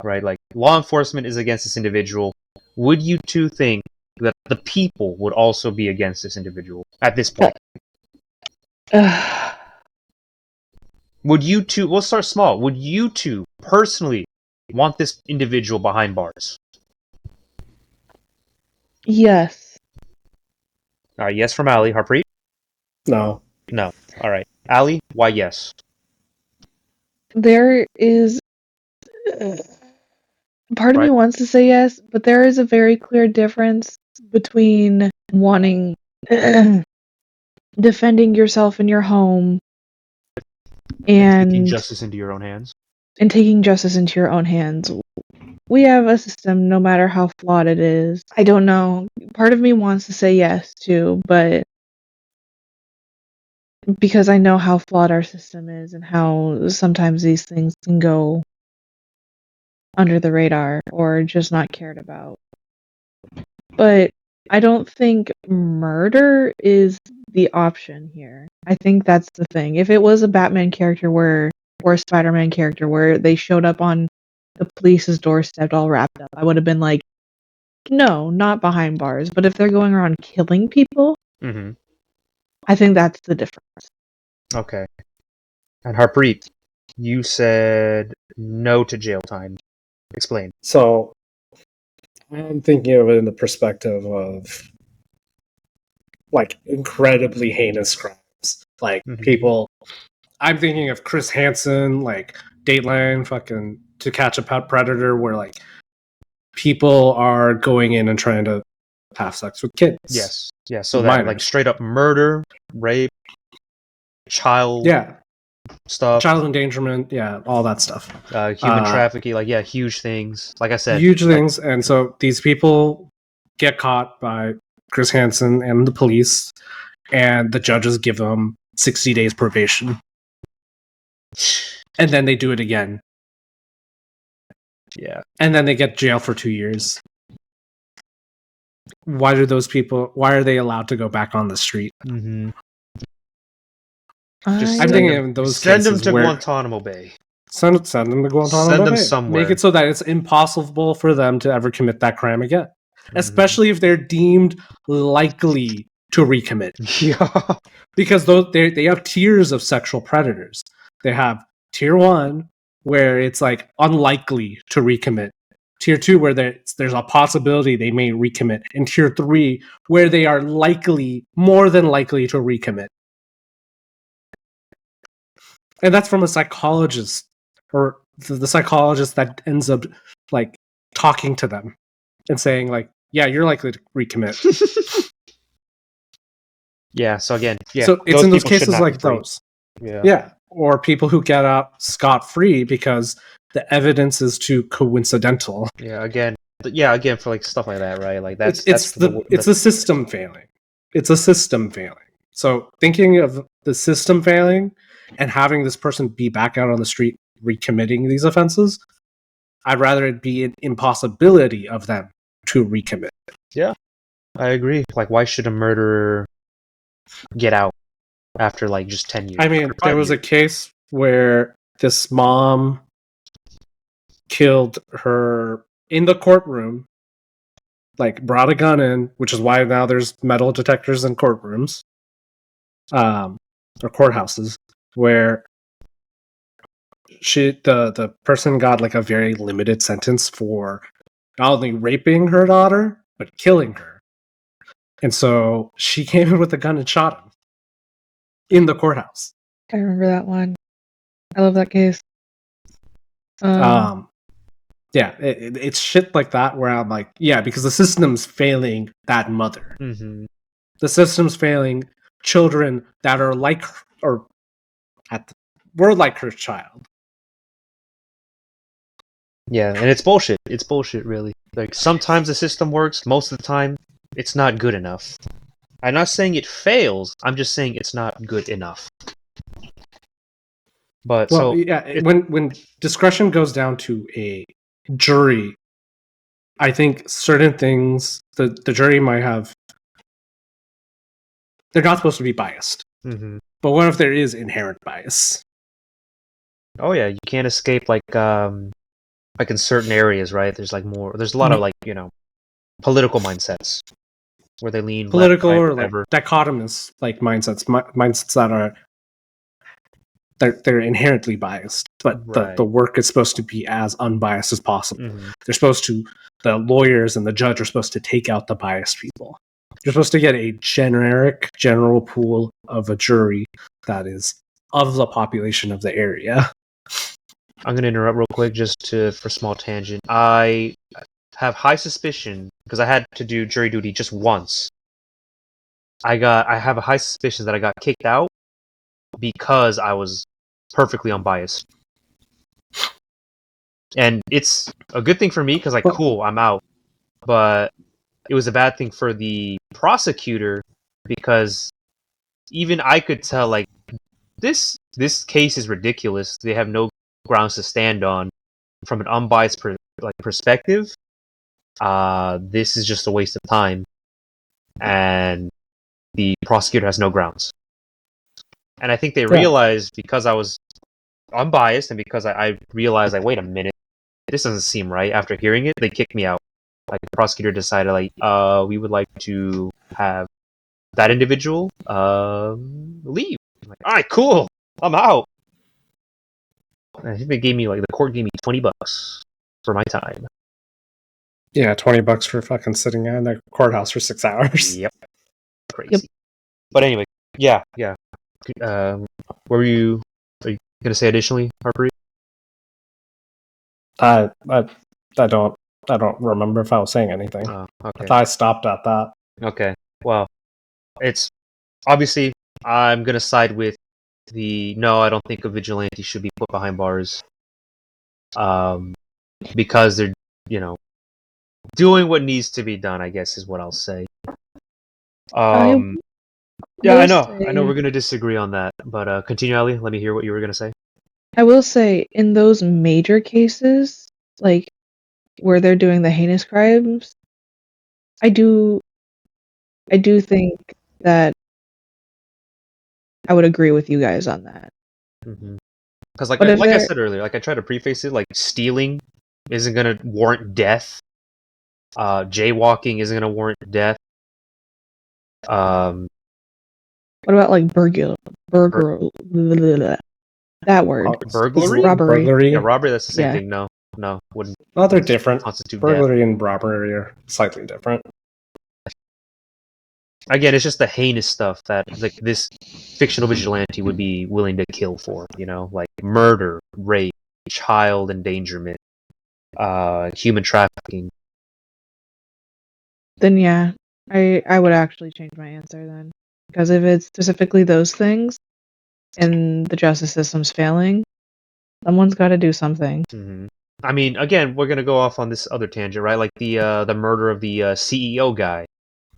Right? Like, law enforcement is against this individual. Would you two think that the people would also be against this individual at this point? Would you two, we'll start small, would you two personally want this individual behind bars?
Yes.
Alright, yes from Ali. Harpreet?
No.
Alright. Ali, why yes?
There is... part of me wants to say yes, but there is a very clear difference between wanting... defending yourself in your home and
taking justice into your own hands.
And taking justice into your own hands. We have a system, no matter how flawed it is. I don't know. Part of me wants to say yes, too, but because I know how flawed our system is and how sometimes these things can go under the radar or just not cared about. But I don't think murder is the option here. I think that's the thing. If it was a Batman character or a Spider-Man character where they showed up on the police's doorstep all wrapped up, I would have been like, no, not behind bars. But if they're going around killing people,
Mm-hmm.
I think that's the difference.
Okay. And Harpreet, you said no to jail time. Explain.
So I'm thinking of it in the perspective of like incredibly heinous crimes. Like people I'm thinking of Chris Hansen, like Dateline, fucking To Catch a Predator, where like people are going in and trying to have sex with kids.
Yes. Yeah, so that
minors.
like straight up murder, rape, child stuff.
Child endangerment, all that stuff.
Human trafficking, like huge things. Like I said.
Huge things, and so these people get caught by Chris Hansen and the police, and the judges give them 60 days probation. And then they do it again.
Yeah.
And then they get jail for 2 years. Why are they allowed to go back on the street?
Mm-hmm.
I'm thinking of those
send
cases
them to
where
Guantanamo Bay.
Send them to Guantanamo Bay.
Send them somewhere.
Make it so that it's impossible for them to ever commit that crime again. Especially if they're deemed likely to recommit.
Yeah.
Because they have tiers of sexual predators. They have tier 1, where it's like unlikely to recommit. Tier 2, where there's a possibility they may recommit. And tier 3, where they are more than likely to recommit. And that's from a psychologist, or the psychologist that ends up like talking to them and saying like, yeah, you're likely to recommit.
Yeah, so again,
so it's in those cases like those. Yeah, or people who get out scot-free because the evidence is too coincidental.
Yeah, again for like stuff like that, right? Like it's
a system failing. It's a system failing. So thinking of the system failing and having this person be back out on the street recommitting these offenses, I'd rather it be an impossibility of them to recommit.
Yeah, I agree. Like, why should a murderer get out after like just 10 years?
I mean, there was a case where this mom killed her in the courtroom, like brought a gun in, which is why now there's metal detectors in courtrooms, or courthouses, where the person got like a very limited sentence for not only raping her daughter but killing her. And so she came in with a gun and shot him in the courthouse.
I remember that one. I love that case.
It's shit like that where I'm like, yeah, because the system's failing that mother.
Mm-hmm.
The system's failing children that are like or were like her child.
Yeah, and it's bullshit. It's bullshit, really. Like, sometimes the system works, most of the time, it's not good enough. I'm not saying it fails, I'm just saying it's not good enough. But,
when discretion goes down to a jury, I think certain things, the jury might have... They're not supposed to be biased.
Mm-hmm.
But what if there is inherent bias?
Oh yeah, you can't escape, like in certain areas, right? There's a lot of like, political mindsets where they lean
political
left, right,
or like dichotomous like mindsets that are they're inherently biased, but
right.
the work is supposed to be as unbiased as possible.
Mm-hmm.
The lawyers and the judge are supposed to take out the biased people. You're supposed to get a general pool of a jury that is of the population of the area.
I'm going to interrupt real quick for a small tangent. I have high suspicion, because I had to do jury duty just once. I have a high suspicion that I got kicked out because I was perfectly unbiased. And it's a good thing for me, because cool, I'm out. But it was a bad thing for the prosecutor, because even I could tell, like, this case is ridiculous. They have no grounds to stand on from an unbiased perspective. This is just a waste of time, and the prosecutor has no grounds. And I think they realized, because I was unbiased and because I realized, like, wait a minute, this doesn't seem right. After hearing it, they kicked me out. Like, the prosecutor decided, like, we would like to have that individual leave. I'm like, all right, cool, I'm out. And I think they gave me the court gave me $20 for my time.
Yeah, $20 for fucking sitting in the courthouse for 6 hours.
Yep, crazy. Yep. But anyway, yeah. What were you? Are you gonna say additionally, Harper?
I don't remember if I was saying anything.
Oh, okay.
I thought I stopped at that.
Okay. Well, it's obviously I'm gonna side with no. I don't think a vigilante should be put behind bars. Because they're doing what needs to be done. I guess is what I'll say. Yeah, I know we're gonna disagree on that, but continue, Ali. Let me hear what you were gonna say.
I will say, in those major cases, like where they're doing the heinous crimes, I do think that I would agree with you guys on that.
Because like I said earlier, like I tried to preface it, like stealing isn't gonna warrant death. Jaywalking isn't gonna warrant death.
What about like burglary? That word.
Burglary?
Robbery.
Yeah, robbery. That's the same thing. No, wouldn't.
Well, they're different. Burglary
death.
and robbery are slightly different.
Again, it's just the heinous stuff that like this fictional vigilante would be willing to kill for. Like murder, rape, child endangerment, human trafficking.
Then yeah, I would actually change my answer then, because if it's specifically those things, and the justice system's failing, someone's got to do something.
Mm-hmm. I mean, again, we're gonna go off on this other tangent, right? Like the murder of the CEO guy,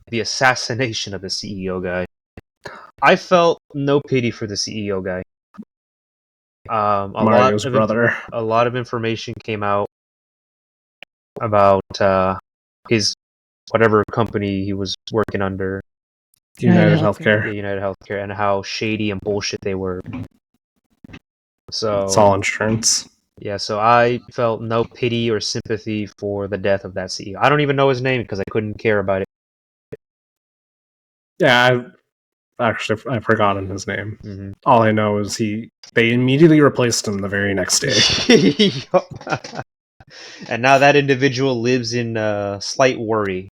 the assassination of the CEO guy. I felt no pity for the CEO guy.
Mario's brother.
A lot of information came out about his whatever company he was working under.
United Healthcare.
Yeah, United Healthcare, and how shady and bullshit they were. So
it's all insurance.
Yeah, so I felt no pity or sympathy for the death of that CEO. I don't even know his name because I couldn't care about it.
Yeah, I've forgotten his name. Mm-hmm. All I know is they immediately replaced him the very next day.
And now that individual lives in slight worry.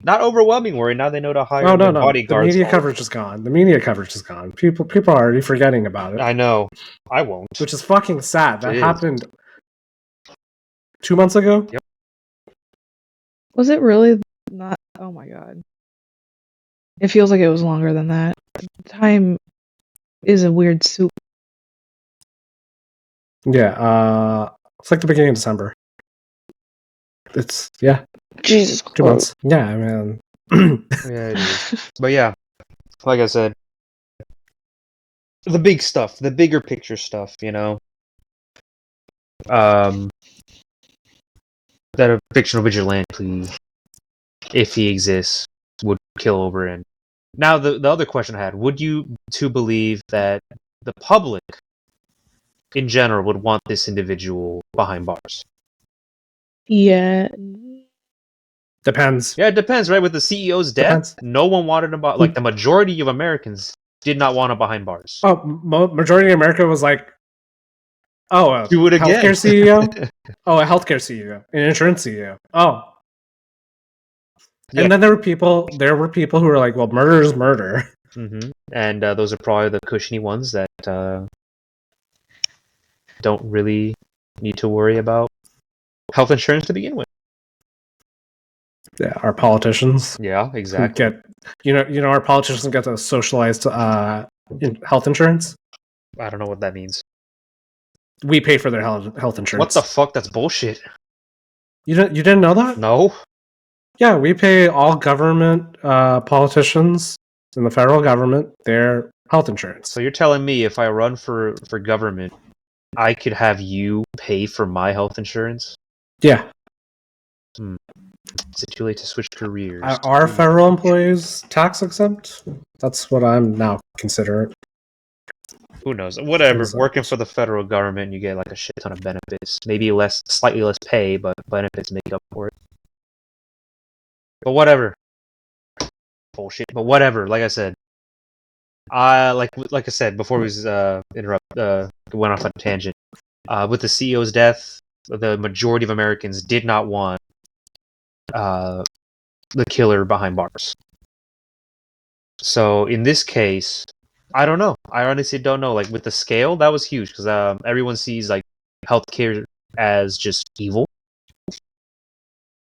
Not overwhelming worry. Now they know to hire bodyguards.
The media coverage is gone. People are already forgetting about it.
I know. I won't.
Which is fucking sad. That happened 2 months ago?
Yep.
Was it really not? Oh my god. It feels like it was longer than that. Time is a weird soup.
Yeah, it's like the beginning of December. It's,
Jesus Christ.
2 months. Yeah, I mean.
Yeah, it is. But yeah, like I said, the big stuff, the bigger picture stuff, that a fictional vigilante, if he exists, would kill over in. Now, the other question I had, would you two believe that the public in general would want this individual behind bars?
Yeah.
Depends.
Yeah, it depends, right? With the CEO's death, no one wanted him, like the majority of Americans did not want him behind bars.
Oh, majority of America was like,
do it again.
Healthcare CEO? Oh, a healthcare CEO, an insurance CEO. Oh. Yeah. And then there were people who were like, well, murder is murder.
Mm-hmm. And those are probably the cushiony ones that don't really need to worry about health insurance to begin with.
Yeah, our politicians.
Yeah, exactly.
Our politicians get the socialized health insurance.
I don't know what that means.
We pay for their health insurance.
What the fuck? That's bullshit.
You didn't know that?
No.
Yeah, we pay all government politicians in the federal government their health insurance.
So you're telling me if I run for government, I could have you pay for my health insurance?
Yeah.
Is it too late to switch careers?
Are federal employees tax exempt? That's what I'm now considering.
Who knows? Whatever. Working for the federal government, you get like a shit ton of benefits. Maybe slightly less pay, but benefits make up for it. But whatever. bullshit. But whatever. Like I said, like I said before we went off on a tangent. With the CEO's death, the majority of Americans did not want the killer behind bars. So in this case, I don't know. I honestly don't know. Like with the scale, that was huge because everyone sees like healthcare as just evil,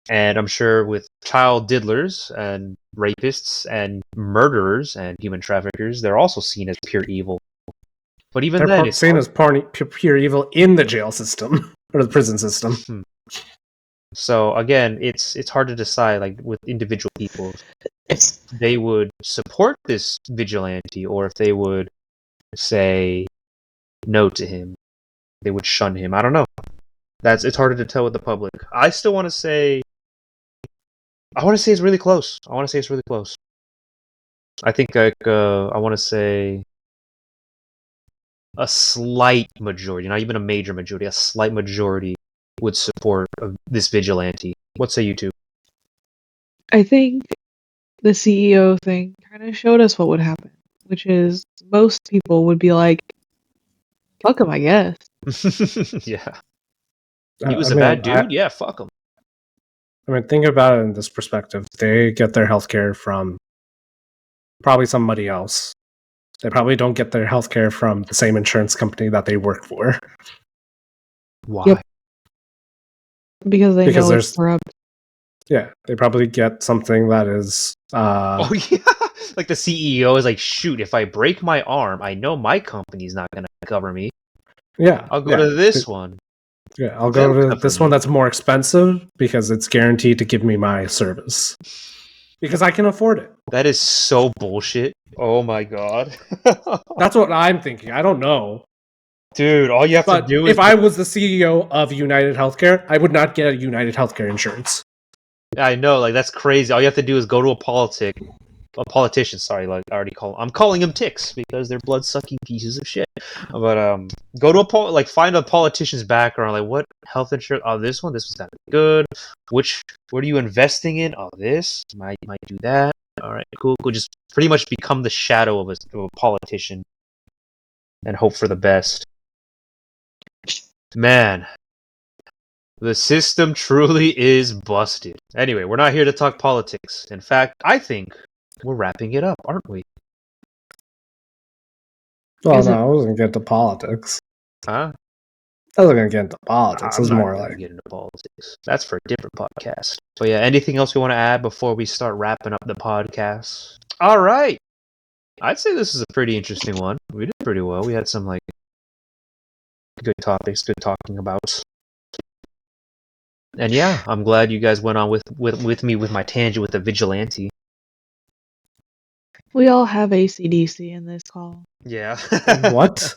and I'm sure with child diddlers and rapists and murderers and human traffickers, they're also seen as pure evil. But even then, it's
seen as pure evil in the jail system or the prison system.
So again, it's hard to decide like with individual people if they would support this vigilante or if they would say no to him. They would shun him. I don't know. It's harder to tell with the public. I still want to say it's really close. I think I want to say a slight majority, not even a major majority, a slight majority would support this vigilante. What say you two?
I think the CEO thing kind of showed us what would happen, which is most people would be like, fuck him, I guess.
Yeah. He was a bad dude? Yeah, fuck him.
I mean, think about it in this perspective. They get their healthcare from probably somebody else. They probably don't get their healthcare from the same insurance company that they work for.
Why?
Yep. Because they know it's corrupt.
Yeah, they probably get something that is...
Oh, yeah! Like the CEO is like, shoot, if I break my arm, I know my company's not going to cover me.
Yeah.
I'll go to this one.
Yeah, I'll go to this one that's more expensive because it's guaranteed to give me my service. Because I can afford it.
That is so bullshit. Oh my god.
That's what I'm thinking. I don't know.
Dude, all you have to do is...
if I was the CEO of United Healthcare, I would not get a United Healthcare insurance.
I know, like, that's crazy. All you have to do is go to a politician, sorry, like, I'm calling them ticks, because they're blood-sucking pieces of shit. But, go to find a politician's background, like, what health insurance, oh, this one's gotta be good, what are you investing in? Oh, this, might do that, alright, cool, just pretty much become the shadow of a politician, and hope for the best. Man, the system truly is busted. Anyway, we're not here to talk politics. In fact, I think we're wrapping it up, aren't we?
Well, no, I wasn't getting into politics.
Huh?
I wasn't going to get into politics. It was more like...
get into politics. That's for a different podcast. But yeah, anything else we want to add before we start wrapping up the podcast? All right. I'd say this is a pretty interesting one. We did pretty well. We had some, like, good topics, good talking about. And yeah, I'm glad you guys went on with me with my tangent with the vigilante.
We all have AC/DC in this call.
Yeah.
What?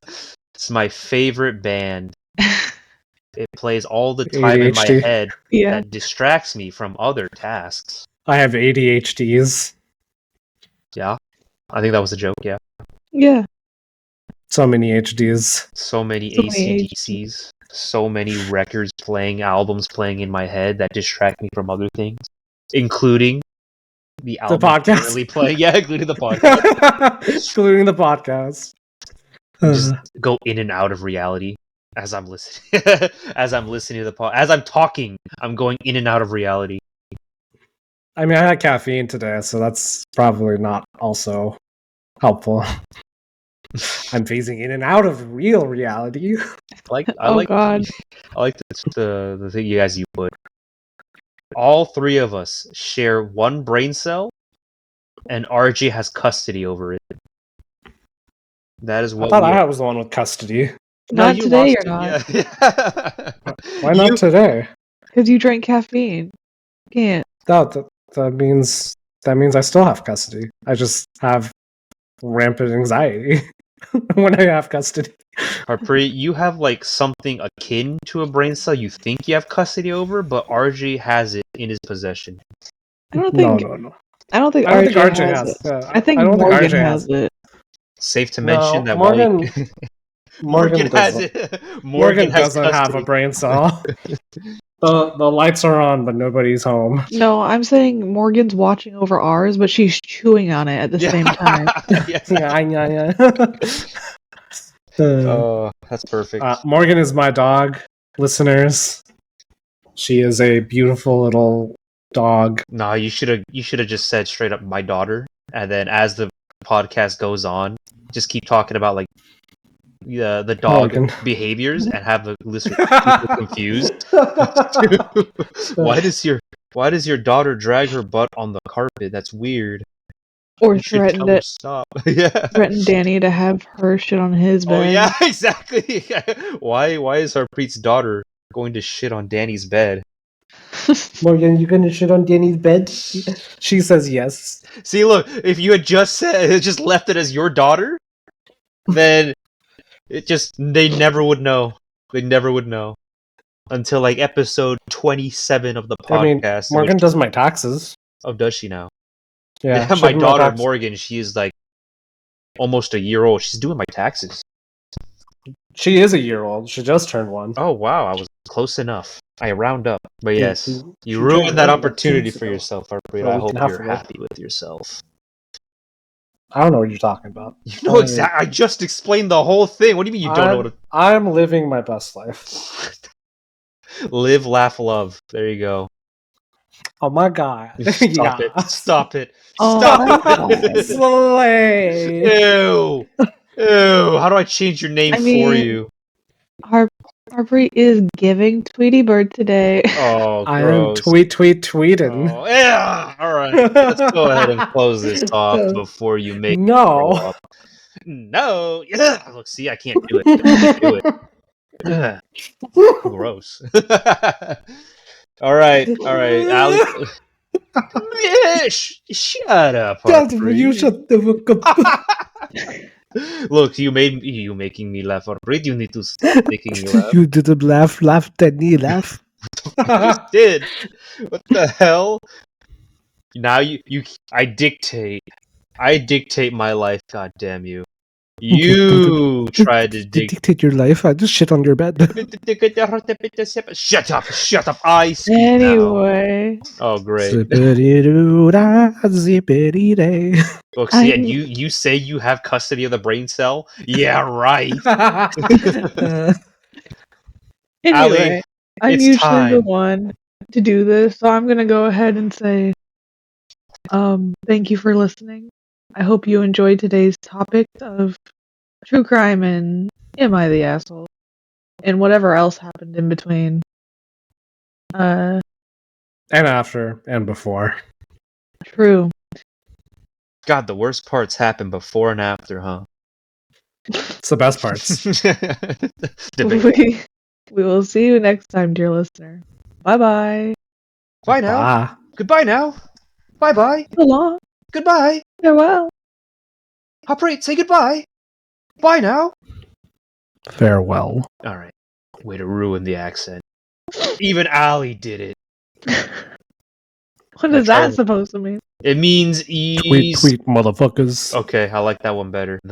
It's my favorite band. It plays all the time
ADHD.
in my head. Yeah. That distracts me from other tasks.
I have ADHDs.
Yeah. I think that was a joke, yeah.
Yeah.
So many HDs.
So many AC/DCs. So many records playing, albums playing in my head that distract me from other things, including the album currently playing. Yeah, including the podcast.
Including the podcast.
Just go in and out of reality as I'm listening. As I'm listening to the podcast. As I'm talking, I'm going in and out of reality.
I mean, I had caffeine today, so that's probably not also helpful. I'm phasing in and out of real reality.
I like the thing you guys put. All three of us share one brain cell, and RJ has custody over it. That is what
I thought I was the one with custody.
Not today, you're not.
Yeah.
Why not today?
Because you drank caffeine. You can't.
That means I still have custody. I just have rampant anxiety when I have custody.
Harpreet, you have like something akin to a brain cell you think you have custody over, but RJ has it in his possession.
I don't think.
No.
I don't think RJ has it. I think Morgan has it.
Safe to mention that
Morgan has it. Morgan doesn't have a brain cell. The lights are on, but nobody's home.
No, I'm saying Morgan's watching over ours, but she's chewing on it at the same time.
Oh, that's perfect.
Morgan is my dog, listeners. She is a beautiful little dog.
Nah, you should have just said straight up my daughter, and then as the podcast goes on, just keep talking about like the dog
Morgan.
behaviors and have the listener people confused. Why does your daughter drag her butt on the carpet? That's weird.
Or
You should tell her stop. Yeah.
threatened Danny to have her shit on his bed.
Oh yeah, exactly. Why is Harpreet's daughter going to shit on Danny's bed?
Morgan, you gonna shit on Danny's bed? She says yes.
See, look, if you had just left it as your daughter, then they never would know. They never would know until like episode 27 of the podcast.
I mean, Morgan does my taxes.
Oh, does she now?
Yeah,
my daughter Morgan, she is like almost a year old. She's doing my taxes.
She is a year old. She just turned 1.
Oh wow, I was close enough. I round up, but yes, you ruined that opportunity for yourself, Harpreet. I hope you're happy with yourself.
I don't know what you're talking about.
You know exactly. I just explained the whole thing. What do you mean you don't know what?
I'm living my best life.
Live, laugh, love. There you go.
Oh my god!
Stop it! Stop it!
Oh,
Stop it!
Slay.
Ew! Ew! How do I change your name for you?
Harpreet is giving Tweety Bird today.
Oh,
I
gross.
am tweeting.
Oh, yeah. All right. Let's go ahead and close this off before you make me throw up. No. Yeah. Look, see, I can't do it. I can't do it. Ugh. Gross. All right. Alex. Shut up.
You shut the fuck up.
Look, you making me laugh. Harpreet, you need to stop making me laugh.
You didn't laugh, Danny, laugh.
I just did. What the hell? Now I dictate my life. God damn you! You tried to
dictate your life. I just shit on your bed.
Shut up! I speak
anyway.
Now. Oh great! Look, see, and you say you have custody of the brain cell? Yeah, right.
Anyway, I'm usually
time.
the one to do this, so I'm gonna go ahead and say, thank you for listening. I hope you enjoyed today's topic of true crime and Am I the Asshole? And whatever else happened in between.
And after, and before.
True.
God, the worst parts happen before and after, huh?
It's the best parts.
We will see you next time, dear listener. Bye-bye.
Bye now.
Bye.
Goodbye now. Bye-bye.
So long.
Goodbye.
Farewell.
Harpreet, say goodbye. Bye now.
Farewell.
All right. Way to ruin the accent. Even Ali did it.
What is that supposed to mean?
It means
Tweet, motherfuckers.
Okay, I like that one better.